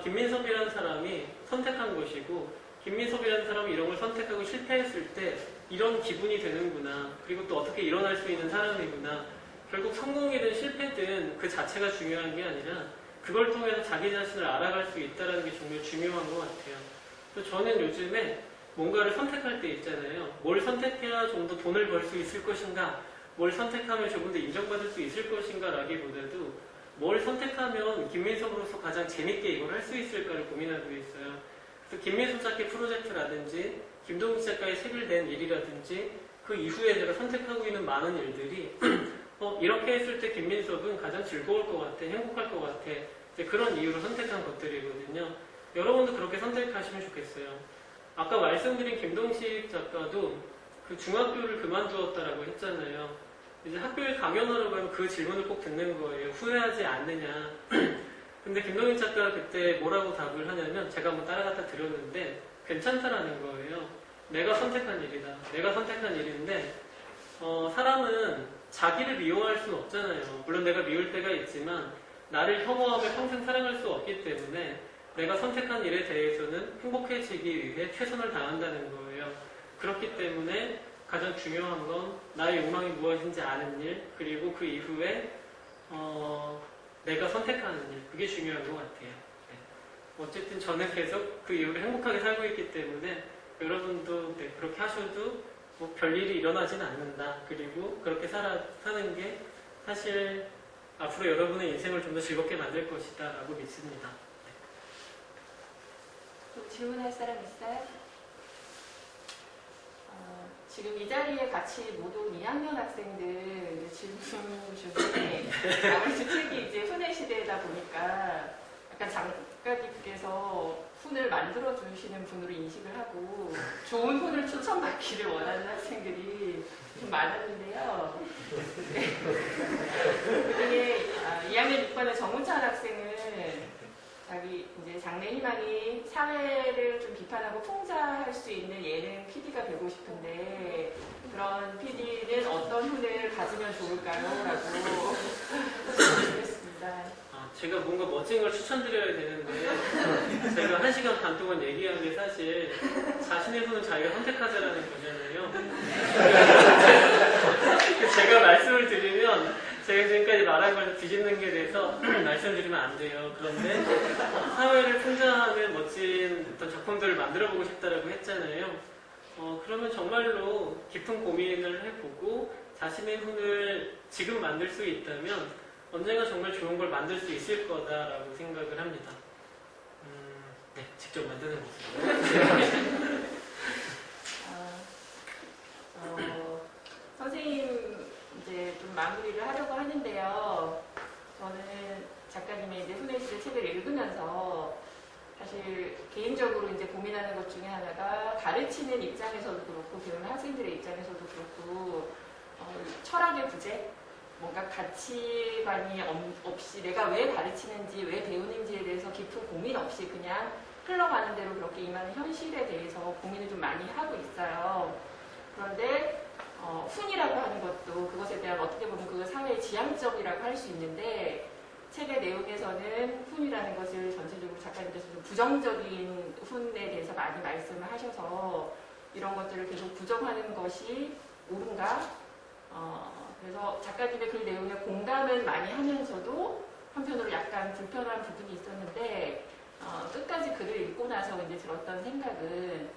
김민섭이라는 사람이 선택한 것이고 김민섭이라는 사람이 이런 걸 선택하고 실패했을 때 이런 기분이 되는구나. 그리고 또 어떻게 일어날 수 있는 사람이구나. 결국 성공이든 실패든 그 자체가 중요한 게 아니라 그걸 통해서 자기 자신을 알아갈 수 있다는 게 정말 중요한 것 같아요. 그래서 저는 요즘에 뭔가를 선택할 때 있잖아요. 뭘 선택해야 좀 더 돈을 벌 수 있을 것인가, 뭘 선택하면 조금 더 인정받을 수 있을 것인가 라기보다도 뭘 선택하면 김민섭으로서 가장 재밌게 이걸 할 수 있을까를 고민하고 있어요. 그래서 김민섭 작가 프로젝트라든지 김동욱 작가의 책을 낸 일이라든지 그 이후에 제가 선택하고 있는 많은 일들이 이렇게 했을 때 김민섭은 가장 즐거울 것 같아, 행복할 것 같아. 이제 그런 이유로 선택한 것들이거든요. 여러분도 그렇게 선택하시면 좋겠어요. 아까 말씀드린 김동식 작가도 그 중학교를 그만두었다라고 했잖아요. 이제 학교에 강연하러 가면 그 질문을 꼭 듣는 거예요. 후회하지 않느냐. 근데 김동식 작가가 그때 뭐라고 답을 하냐면 제가 한번 따라갔다 들었는데 괜찮다라는 거예요. 내가 선택한 일이다. 내가 선택한 일인데 사람은 자기를 미워할 수는 없잖아요. 물론 내가 미울 때가 있지만 나를 혐오하며 평생 사랑할 수 없기 때문에 내가 선택한 일에 대해서는 행복해지기 위해 최선을 다한다는 거예요. 그렇기 때문에 가장 중요한 건 나의 욕망이 무엇인지 아는 일, 그리고 그 이후에 내가 선택하는 일, 그게 중요한 것 같아요. 네. 어쨌든 저는 계속 그 이후로 행복하게 살고 있기 때문에 여러분도 그렇게 하셔도 뭐 별일이 일어나진 않는다. 그리고 그렇게 사는 게 사실 앞으로 여러분의 인생을 좀 더 즐겁게 만들 것이다 라고 믿습니다. 또 질문할 사람 있어요? 지금 이 자리에 같이 모두 온 2학년 학생들 질문 중에 아무래도 책이 이제 훈의 시대다 보니까 약간 작가님께서 훈을 만들어 주시는 분으로 인식을 하고 좋은 훈을 추천받기를 원하는 학생들이 좀 많았는데요. 네. 그중에 2학년 6반의 정운찬 학생은 자기 이제 장래 희망이 사회를 좀 비판하고 풍자할 수 있는 예능 PD가 되고 싶은데 그런 PD는 어떤 훈을 가지면 좋을까요? 라고 질문했습니다. 제가 뭔가 멋진 걸 추천드려야 되는데 제가 1시간 반 동안 얘기한 게 사실 자신의 손은 자기가 선택하자라는 거잖아요. 제가 말씀을 드리면 제가 지금까지 말한 걸 뒤집는 게 돼서 말씀드리면 안 돼요. 그런데 사회를 풍자하는 멋진 어떤 작품들을 만들어보고 싶다라고 했잖아요. 그러면 정말로 깊은 고민을 해보고 자신의 훈을 지금 만들 수 있다면 언젠가 정말 좋은 걸 만들 수 있을 거다라고 생각을 합니다. 네, 직접 만드는 모습. 선생님 이제 좀 마무리를 하려고 하는데요. 저는 작가님의 이제 훈의 시대 책을 읽으면서 사실 개인적으로 이제 고민하는 것 중에 하나가 가르치는 입장에서도 그렇고 배우는 학생들의 입장에서도 그렇고 철학의 부재, 뭔가 가치관이 없이 내가 왜 가르치는지 왜 배우는지에 대해서 깊은 고민 없이 그냥 흘러가는 대로 그렇게 임하는 현실에 대해서 고민을 좀 많이 하고 있어요. 그런데 훈이라고 하는 것도 그것에 대한 어떻게 보면 그 사회의 지향적이라고 할 수 있는데 책의 내용에서는 훈이라는 것을 전체적으로 작가님께서 좀 부정적인 훈에 대해서 많이 말씀을 하셔서 이런 것들을 계속 부정하는 것이 옳은가? 그래서 작가님의 글 내용에 공감은 많이 하면서도 한편으로 약간 불편한 부분이 있었는데 끝까지 글을 읽고 나서 이제 들었던 생각은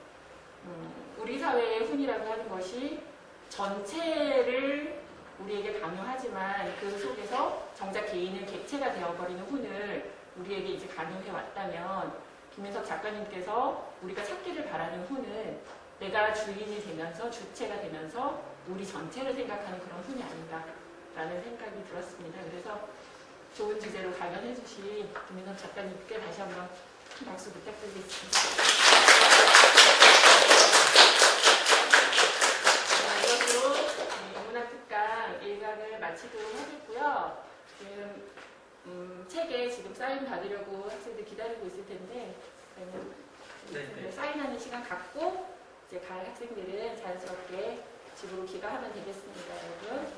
우리 사회의 훈이라고 하는 것이 전체를 우리에게 강요하지만 그 속에서 정작 개인은 객체가 되어버리는 훈을 우리에게 이제 강요해 왔다면 김윤석 작가님께서 우리가 찾기를 바라는 훈은 내가 주인이 되면서 주체가 되면서 우리 전체를 생각하는 그런 훈이 아닌가라는 생각이 들었습니다. 그래서 좋은 주제로 발견해 주신 김윤석 작가님께 다시 한번 큰 박수 부탁드리겠습니다. 이것으로 인문학특강 1강을 마치도록 하겠고요. 지금 책에 지금 사인 받으려고 학생들 기다리고 있을 텐데 네. 사인하는 시간 갖고 이제 갈 학생들은 자연스럽게 집으로 귀가하면 되겠습니다, 여러분.